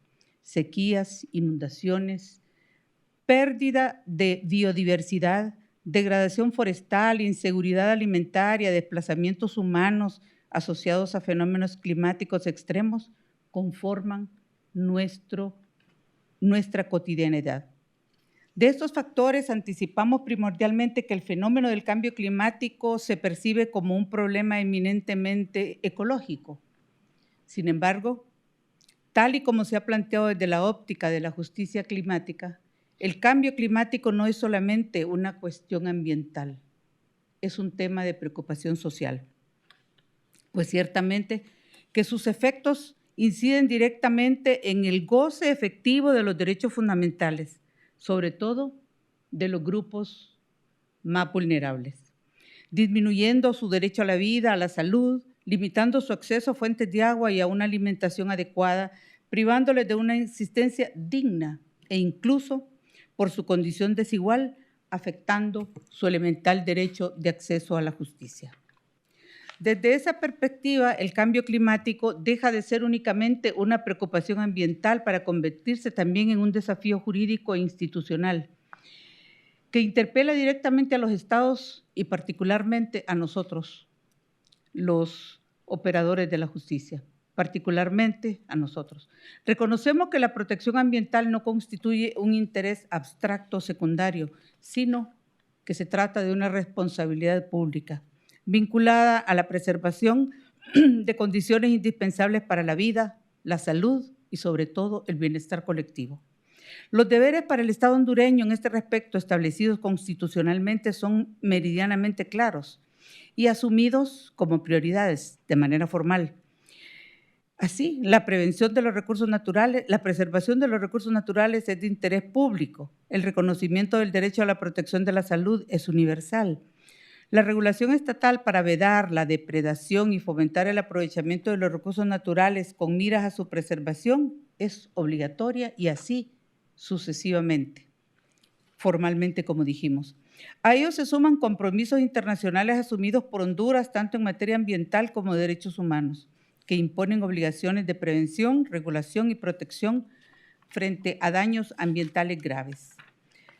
Sequías, inundaciones, pérdida de biodiversidad, degradación forestal, inseguridad alimentaria, desplazamientos humanos asociados a fenómenos climáticos extremos conforman nuestra cotidianidad. De estos factores anticipamos primordialmente que el fenómeno del cambio climático se percibe como un problema eminentemente ecológico. Sin embargo, tal y como se ha planteado desde la óptica de la justicia climática, el cambio climático no es solamente una cuestión ambiental, es un tema de preocupación social. Pues ciertamente que sus efectos inciden directamente en el goce efectivo de los derechos fundamentales, sobre todo de los grupos más vulnerables, disminuyendo su derecho a la vida, a la salud, limitando su acceso a fuentes de agua y a una alimentación adecuada, privándoles de una existencia digna e incluso, por su condición desigual, afectando su elemental derecho de acceso a la justicia. Desde esa perspectiva, el cambio climático deja de ser únicamente una preocupación ambiental para convertirse también en un desafío jurídico e institucional que interpela directamente a los estados y particularmente a nosotros, los operadores de la justicia, particularmente a nosotros. Reconocemos que la protección ambiental no constituye un interés abstracto secundario, sino que se trata de una responsabilidad pública vinculada a la preservación de condiciones indispensables para la vida, la salud y sobre todo el bienestar colectivo. Los deberes para el Estado hondureño en este respecto establecidos constitucionalmente son meridianamente claros y asumidos como prioridades de manera formal. Así, la prevención de los recursos naturales, la preservación de los recursos naturales es de interés público. El reconocimiento del derecho a la protección de la salud es universal. La regulación estatal para vedar la depredación y fomentar el aprovechamiento de los recursos naturales con miras a su preservación es obligatoria y así sucesivamente, formalmente como dijimos. A ello se suman compromisos internacionales asumidos por Honduras tanto en materia ambiental como de derechos humanos, que imponen obligaciones de prevención, regulación y protección frente a daños ambientales graves.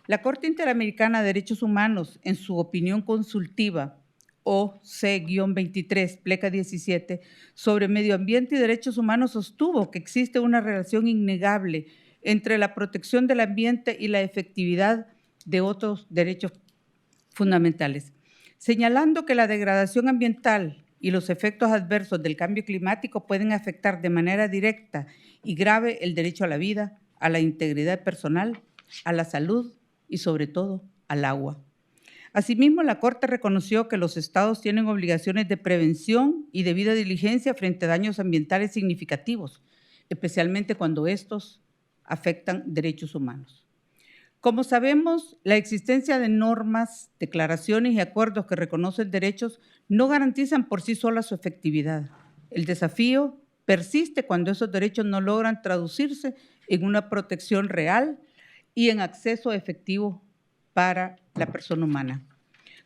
La Corte Interamericana de Derechos Humanos, en su opinión consultiva OC-23, pleca 17, sobre medio ambiente y derechos humanos, sostuvo que existe una relación innegable entre la protección del ambiente y la efectividad de otros derechos fundamentales, señalando que la degradación ambiental y los efectos adversos del cambio climático pueden afectar de manera directa y grave el derecho a la vida, a la integridad personal, a la salud y sobre todo al agua. Asimismo, la Corte reconoció que los estados tienen obligaciones de prevención y debida diligencia frente a daños ambientales significativos, especialmente cuando estos afectan derechos humanos. Como sabemos, la existencia de normas, declaraciones y acuerdos que reconocen derechos no garantizan por sí solas su efectividad. El desafío persiste cuando esos derechos no logran traducirse en una protección real y en acceso efectivo para la persona humana.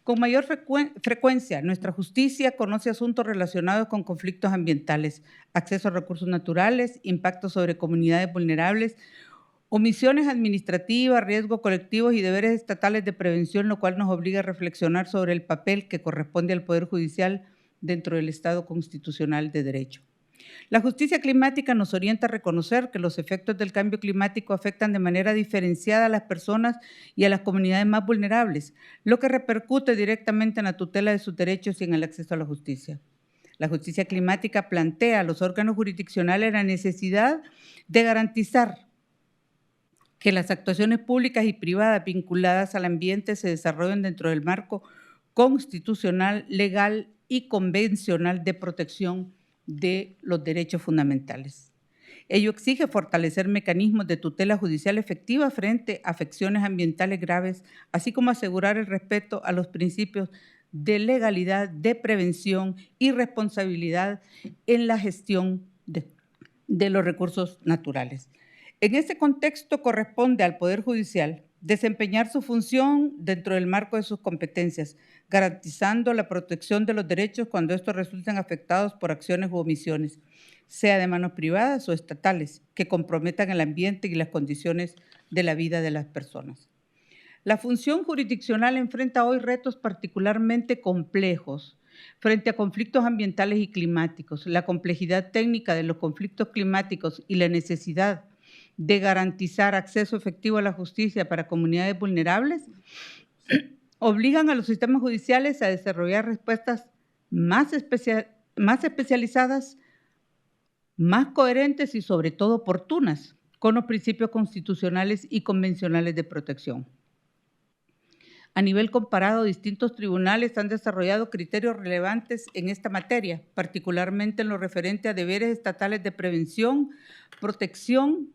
Con mayor frecuencia, nuestra justicia conoce asuntos relacionados con conflictos ambientales, acceso a recursos naturales, impactos sobre comunidades vulnerables, omisiones administrativas, riesgos colectivos y deberes estatales de prevención, lo cual nos obliga a reflexionar sobre el papel que corresponde al Poder Judicial dentro del Estado constitucional de derecho. La justicia climática nos orienta a reconocer que los efectos del cambio climático afectan de manera diferenciada a las personas y a las comunidades más vulnerables, lo que repercute directamente en la tutela de sus derechos y en el acceso a la justicia. La justicia climática plantea a los órganos jurisdiccionales la necesidad de garantizar que las actuaciones públicas y privadas vinculadas al ambiente se desarrollen dentro del marco constitucional, legal y convencional de protección de los derechos fundamentales. Ello exige fortalecer mecanismos de tutela judicial efectiva frente a afecciones ambientales graves, así como asegurar el respeto a los principios de legalidad, de prevención y responsabilidad en la gestión de los recursos naturales. En este contexto corresponde al Poder Judicial desempeñar su función dentro del marco de sus competencias, garantizando la protección de los derechos cuando estos resulten afectados por acciones u omisiones, sea de manos privadas o estatales, que comprometan el ambiente y las condiciones de la vida de las personas. La función jurisdiccional enfrenta hoy retos particularmente complejos frente a conflictos ambientales y climáticos. La complejidad técnica de los conflictos climáticos y la necesidad de garantizar acceso efectivo a la justicia para comunidades vulnerables obligan a los sistemas judiciales a desarrollar respuestas más especializadas, más coherentes y sobre todo oportunas con los principios constitucionales y convencionales de protección. A nivel comparado, distintos tribunales han desarrollado criterios relevantes en esta materia, particularmente en lo referente a deberes estatales de prevención, protección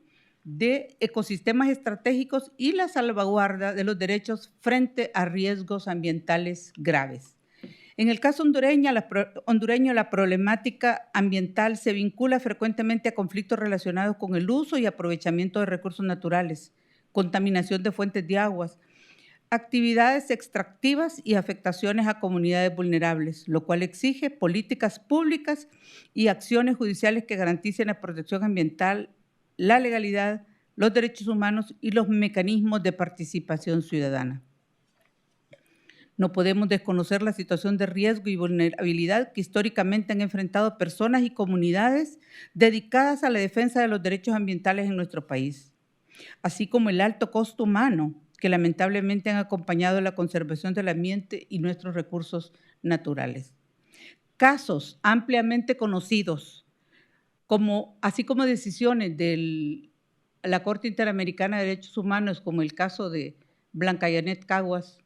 de ecosistemas estratégicos y la salvaguarda de los derechos frente a riesgos ambientales graves. En el caso hondureño, la problemática ambiental se vincula frecuentemente a conflictos relacionados con el uso y aprovechamiento de recursos naturales, contaminación de fuentes de aguas, actividades extractivas y afectaciones a comunidades vulnerables, lo cual exige políticas públicas y acciones judiciales que garanticen la protección ambiental, la legalidad, los derechos humanos y los mecanismos de participación ciudadana. No podemos desconocer la situación de riesgo y vulnerabilidad que históricamente han enfrentado personas y comunidades dedicadas a la defensa de los derechos ambientales en nuestro país, así como el alto costo humano que lamentablemente han acompañado la conservación del ambiente y nuestros recursos naturales. Casos ampliamente conocidos, así como decisiones de la Corte Interamericana de Derechos Humanos, como el caso de Blanca Yanet Caguas,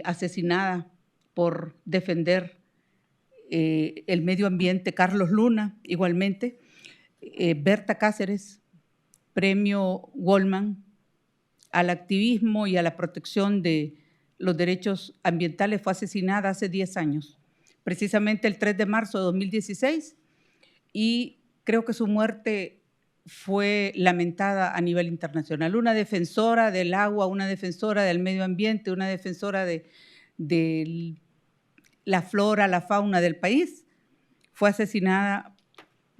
asesinada por defender el medio ambiente, Carlos Luna, igualmente, Berta Cáceres, premio Goldman al activismo y a la protección de los derechos ambientales, fue asesinada hace 10 años, precisamente el 3 de marzo de 2016, y creo que su muerte fue lamentada a nivel internacional. Una defensora del agua, una defensora del medio ambiente, una defensora de la flora, la fauna del país, fue asesinada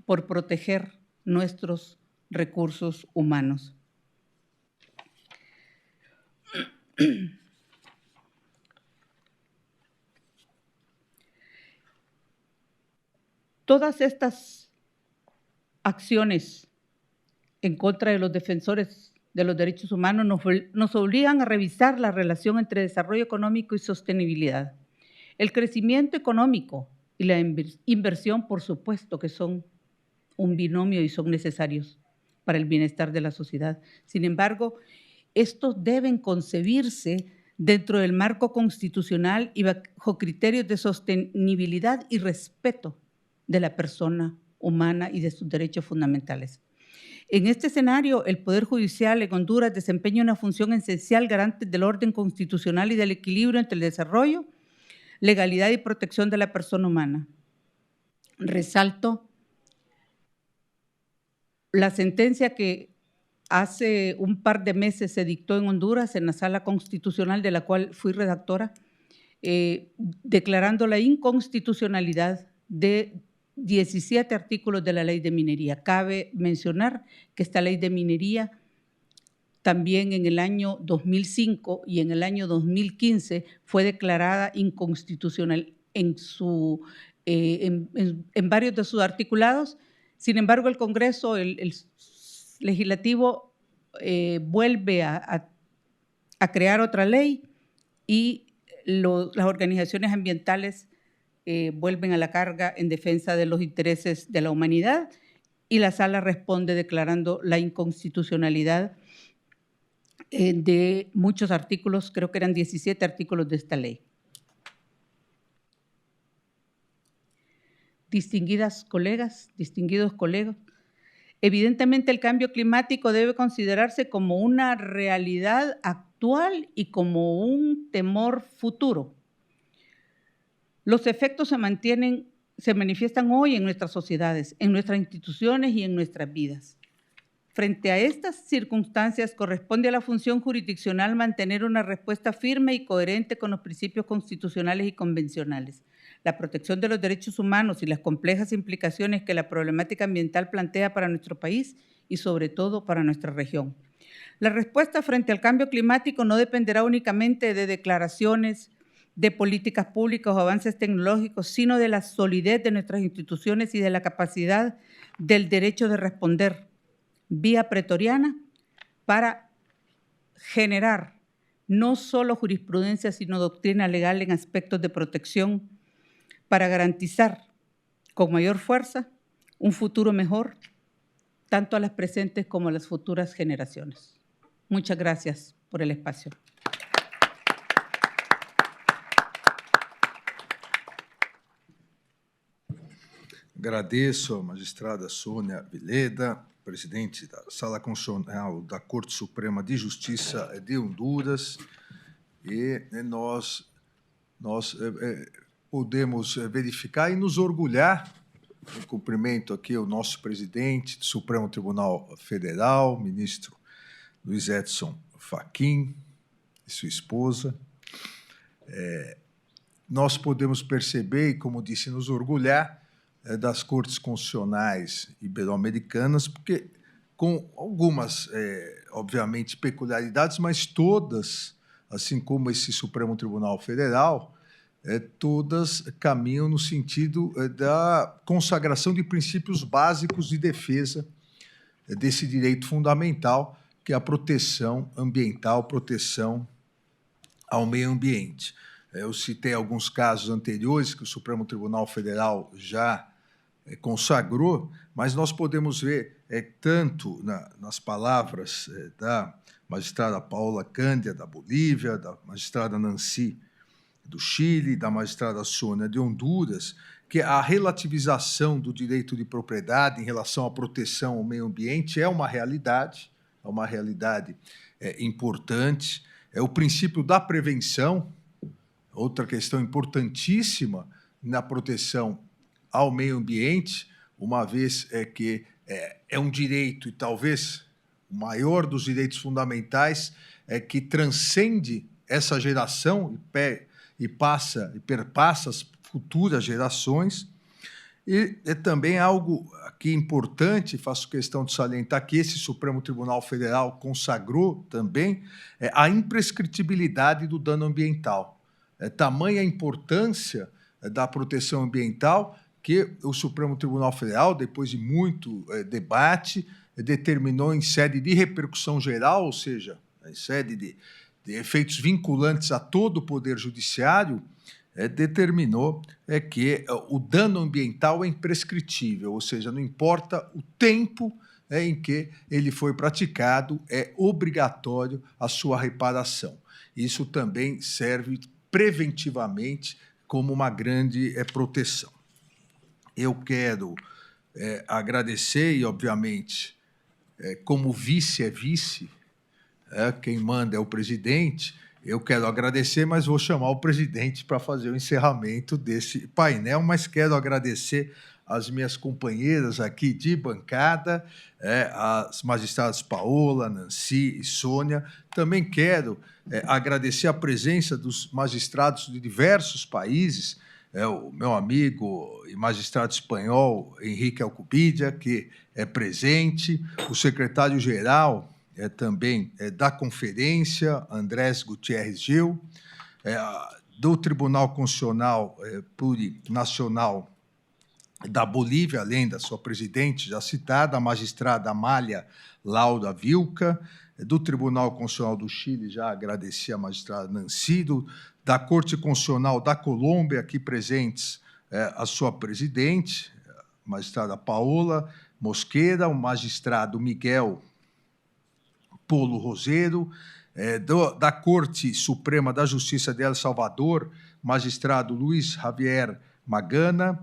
por proteger nuestros recursos humanos. Todas estas acciones en contra de los defensores de los derechos humanos nos obligan a revisar la relación entre desarrollo económico y sostenibilidad. El crecimiento económico y la inversión, por supuesto, que son un binomio y son necesarios para el bienestar de la sociedad. Sin embargo, estos deben concebirse dentro del marco constitucional y bajo criterios de sostenibilidad y respeto de la persona humana y de sus derechos fundamentales. En este escenario, el Poder Judicial en Honduras desempeña una función esencial garante del orden constitucional y del equilibrio entre el desarrollo, legalidad y protección de la persona humana. Resalto la sentencia que hace un par de meses se dictó en Honduras, en la Sala Constitucional, de la cual fui redactora, declarando la inconstitucionalidad de 17 artículos de la Ley de Minería. Cabe mencionar que esta Ley de Minería también en el año 2005 y en el año 2015 fue declarada inconstitucional en su en varios de sus articulados. Sin embargo, el Congreso, el legislativo, vuelve a crear otra ley y las organizaciones ambientales vuelven a la carga en defensa de los intereses de la humanidad, y la Sala responde declarando la inconstitucionalidad de muchos artículos, creo que eran 17 artículos de esta ley. Distinguidas colegas, distinguidos colegas, evidentemente el cambio climático debe considerarse como una realidad actual y como un temor futuro. Los efectos se manifiestan hoy en nuestras sociedades, en nuestras instituciones y en nuestras vidas. Frente a estas circunstancias, corresponde a la función jurisdiccional mantener una respuesta firme y coherente con los principios constitucionales y convencionales, la protección de los derechos humanos y las complejas implicaciones que la problemática ambiental plantea para nuestro país y sobre todo para nuestra región. La respuesta frente al cambio climático no dependerá únicamente de declaraciones, de políticas públicas o avances tecnológicos, sino de la solidez de nuestras instituciones y de la capacidad del derecho de responder vía pretoriana para generar no solo jurisprudencia, sino doctrina legal en aspectos de protección para garantizar con mayor fuerza un futuro mejor tanto a las presentes como a las futuras generaciones. Muchas gracias por el espacio. Agradeço a magistrada Sônia Vileda, presidente da Sala Constitucional da Corte Suprema de Justiça de Honduras, e nós podemos verificar e nos orgulhar, em cumprimento aqui ao nosso presidente do Supremo Tribunal Federal, ministro Luiz Edson Fachin, e sua esposa, nós podemos perceber, e como disse, nos orgulhar das cortes constitucionais ibero-americanas, porque com algumas, obviamente, peculiaridades, mas todas, assim como esse Supremo Tribunal Federal, todas caminham no sentido da consagração de princípios básicos de defesa desse direito fundamental, que é a proteção ambiental, proteção ao meio ambiente. Eu citei alguns casos anteriores que o Supremo Tribunal Federal já consagrou, mas nós podemos ver tanto nas palavras da magistrada Paola Cândia, da Bolívia, da magistrada Nancy, do Chile, da magistrada Sônia, de Honduras, que a relativização do direito de propriedade em relação à proteção ao meio ambiente é uma realidade importante. É o princípio da prevenção, outra questão importantíssima na proteção ao meio ambiente, uma vez que é um direito, e talvez o maior dos direitos fundamentais, que transcende essa geração e perpassa as futuras gerações. E também algo aqui importante, faço questão de salientar que esse Supremo Tribunal Federal consagrou também a imprescritibilidade do dano ambiental. Tamanha a importância da proteção ambiental que o Supremo Tribunal Federal, depois de muito debate, determinou em sede de repercussão geral, ou seja, em sede de efeitos vinculantes a todo o Poder Judiciário, determinou que o dano ambiental é imprescritível, ou seja, não importa o tempo em que ele foi praticado, é obrigatório a sua reparação. Isso também serve preventivamente como uma grande proteção. Eu quero agradecer e, obviamente, como vice é vice, quem manda é o presidente, eu quero agradecer, mas vou chamar o presidente para fazer o encerramento desse painel, mas quero agradecer as minhas companheiras aqui de bancada, as magistradas Paola, Nancy e Sônia. Também quero agradecer a presença dos magistrados de diversos países, o meu amigo e magistrado espanhol Henrique Alcubidia, que é presente, o secretário-geral também da conferência, Andrés Gutierrez Gil, do Tribunal Constitucional Plurinacional Da Bolívia, além da sua presidente já citada, a magistrada Amália Lauda Vilca. Do Tribunal Constitucional do Chile, já agradeci a magistrada Nancy. Da Corte Constitucional da Colômbia, aqui presentes a sua presidente, a magistrada Paola Mosqueira, o magistrado Miguel Polo Roseiro. Da Corte Suprema da Justiça de El Salvador, magistrado Luiz Javier Magana.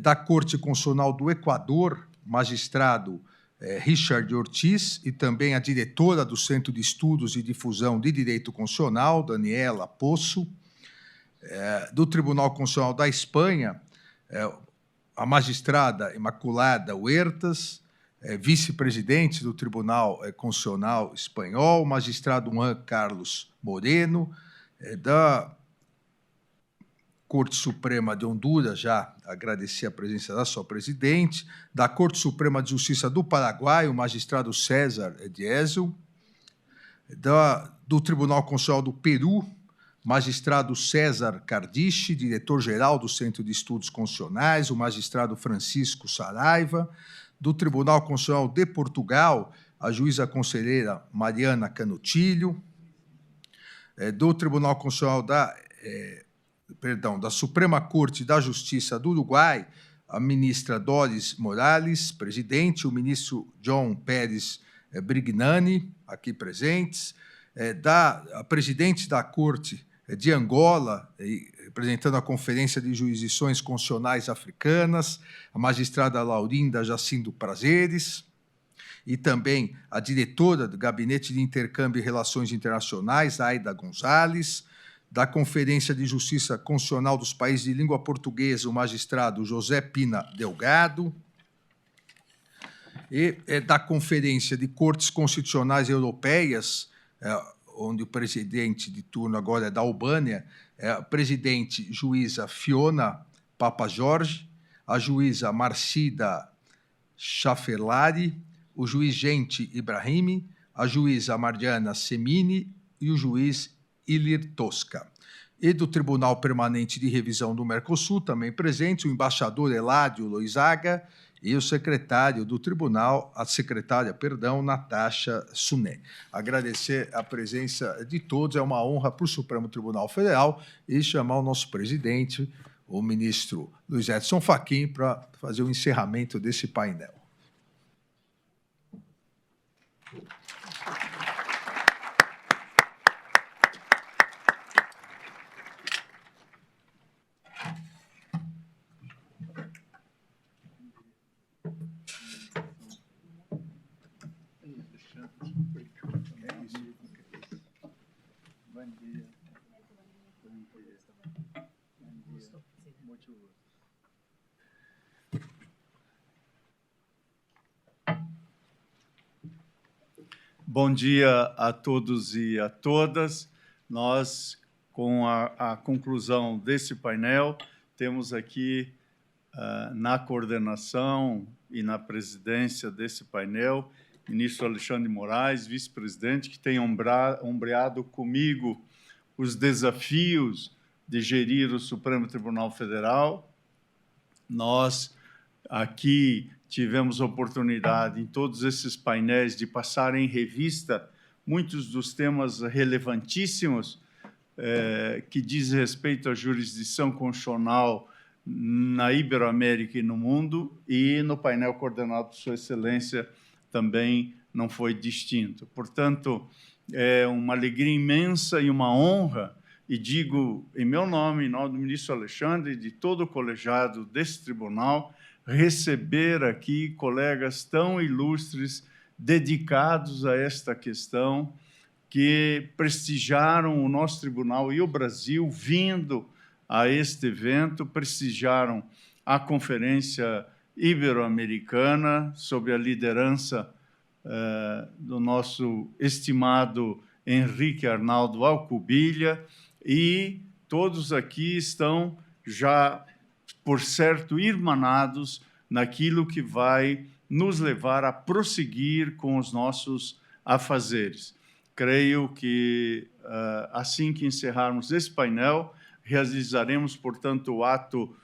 Da Corte Constitucional do Equador, magistrado Richard Ortiz, e também a diretora do Centro de Estudos e Difusão de Direito Constitucional, Daniela Poço. Do Tribunal Constitucional da Espanha, a magistrada Imaculada Huertas, vice-presidente do Tribunal Constitucional Espanhol, o magistrado Juan Carlos Moreno. Da Corte Suprema de Honduras, já agradeci a presença da sua presidente. Da Corte Suprema de Justiça do Paraguai, o magistrado César Ediesel. Do Tribunal Constitucional do Peru, magistrado César Cardiche, diretor-geral do Centro de Estudos Constitucionais, o magistrado Francisco Saraiva. Do Tribunal Constitucional de Portugal, a juíza conselheira Mariana Canutilho. Do Tribunal Constitucional da Suprema Corte da Justiça do Uruguai, a ministra Doris Morales, presidente, o ministro John Pérez Brignani, aqui presentes. A presidente da Corte de Angola, representando a Conferência de Jurisdições Constitucionais Africanas, a magistrada Laurinda Jacinto Prazeres, e também a diretora do Gabinete de Intercâmbio e Relações Internacionais, Aida Gonzalez. Da Conferência de Justiça Constitucional dos Países de Língua Portuguesa, o magistrado José Pina Delgado. E da Conferência de Cortes Constitucionais Europeias, onde o presidente de turno agora é da Albânia, a presidente juíza Fiona Papa Jorge, a juíza Marcida Chafelari, o juiz Gente Ibrahimi, a juíza Mardiana Semini e o juiz Ilir Tosca. E do Tribunal Permanente de Revisão do Mercosul, também presente, o embaixador Eládio Loizaga e o secretário do tribunal, a secretária, Natasha Suné. Agradecer a presença de todos, é uma honra para o Supremo Tribunal Federal, e chamar o nosso presidente, o ministro Luiz Edson Fachin, para fazer o encerramento desse painel. Bom dia a todos e a todas. Nós, com a conclusão desse painel, temos aqui na coordenação e na presidência desse painel, ministro Alexandre de Moraes, vice-presidente, que tem ombreado comigo os desafios de gerir o Supremo Tribunal Federal. Nós aqui tivemos oportunidade, em todos esses painéis, de passar em revista muitos dos temas relevantíssimos que dizem respeito à jurisdição constitucional na Iberoamérica e no mundo, e no painel coordenado por Sua Excelência também não foi distinto. Portanto, é uma alegria imensa e uma honra, e digo em meu nome, em nome do ministro Alexandre e de todo o colegiado desse tribunal, receber aqui colegas tão ilustres, dedicados a esta questão, que prestigiaram o nosso tribunal e o Brasil, vindo a este evento, prestigiaram a Conferência Ibero-Americana, sob a liderança do nosso estimado Henrique Arnaldo Alcubilha, e todos aqui estão já, por certo, irmanados naquilo que vai nos levar a prosseguir com os nossos afazeres. Creio que, assim que encerrarmos esse painel, realizaremos, portanto, o ato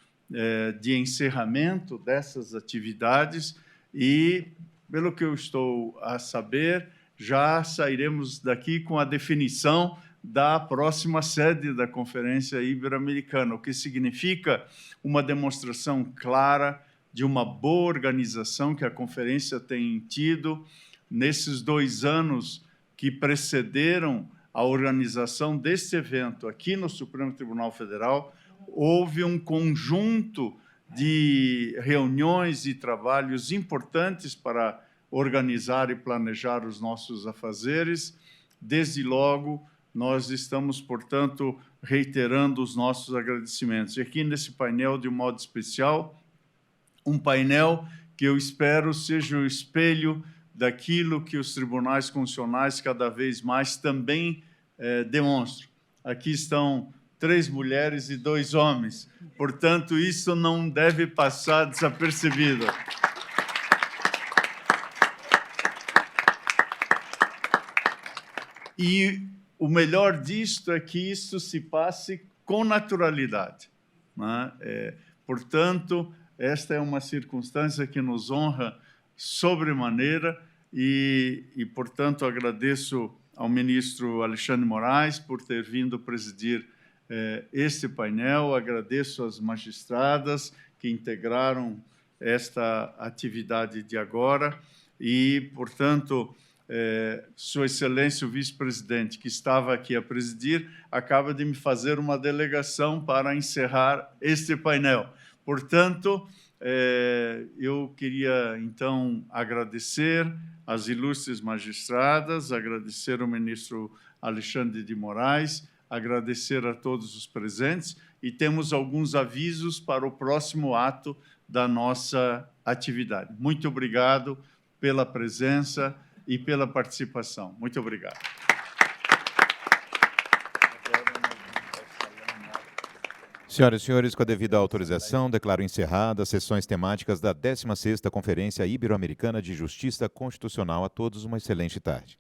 de encerramento dessas atividades e, pelo que eu estou a saber, já sairemos daqui com a definição da próxima sede da Conferência Ibero-Americana, o que significa uma demonstração clara de uma boa organização que a conferência tem tido nesses 2 anos que precederam a organização deste evento aqui no Supremo Tribunal Federal. Houve um conjunto de reuniões e trabalhos importantes para organizar e planejar os nossos afazeres. Desde logo, nós estamos, portanto, reiterando os nossos agradecimentos. E aqui nesse painel, de um modo especial, um painel que eu espero seja o espelho daquilo que os tribunais constitucionais cada vez mais também demonstram. Aqui estão 3 mulheres e 2 homens, portanto, isso não deve passar desapercebido. E o melhor disto é que isso se passe com naturalidade, né? Portanto, esta é uma circunstância que nos honra sobremaneira e, portanto, agradeço ao ministro Alexandre Moraes por ter vindo presidir este painel, agradeço às magistradas que integraram esta atividade de agora e, portanto, Sua Excelência o vice-presidente, que estava aqui a presidir, acaba de me fazer uma delegação para encerrar este painel. Portanto, eu queria, então, agradecer às ilustres magistradas, agradecer ao ministro Alexandre de Moraes, agradecer a todos os presentes e temos alguns avisos para o próximo ato da nossa atividade. Muito obrigado pela presença e pela participação. Muito obrigado. Senhoras e senhores, com a devida autorização, declaro encerradas as sessões temáticas da 16ª Conferência Ibero-Americana de Justiça Constitucional. A todos uma excelente tarde.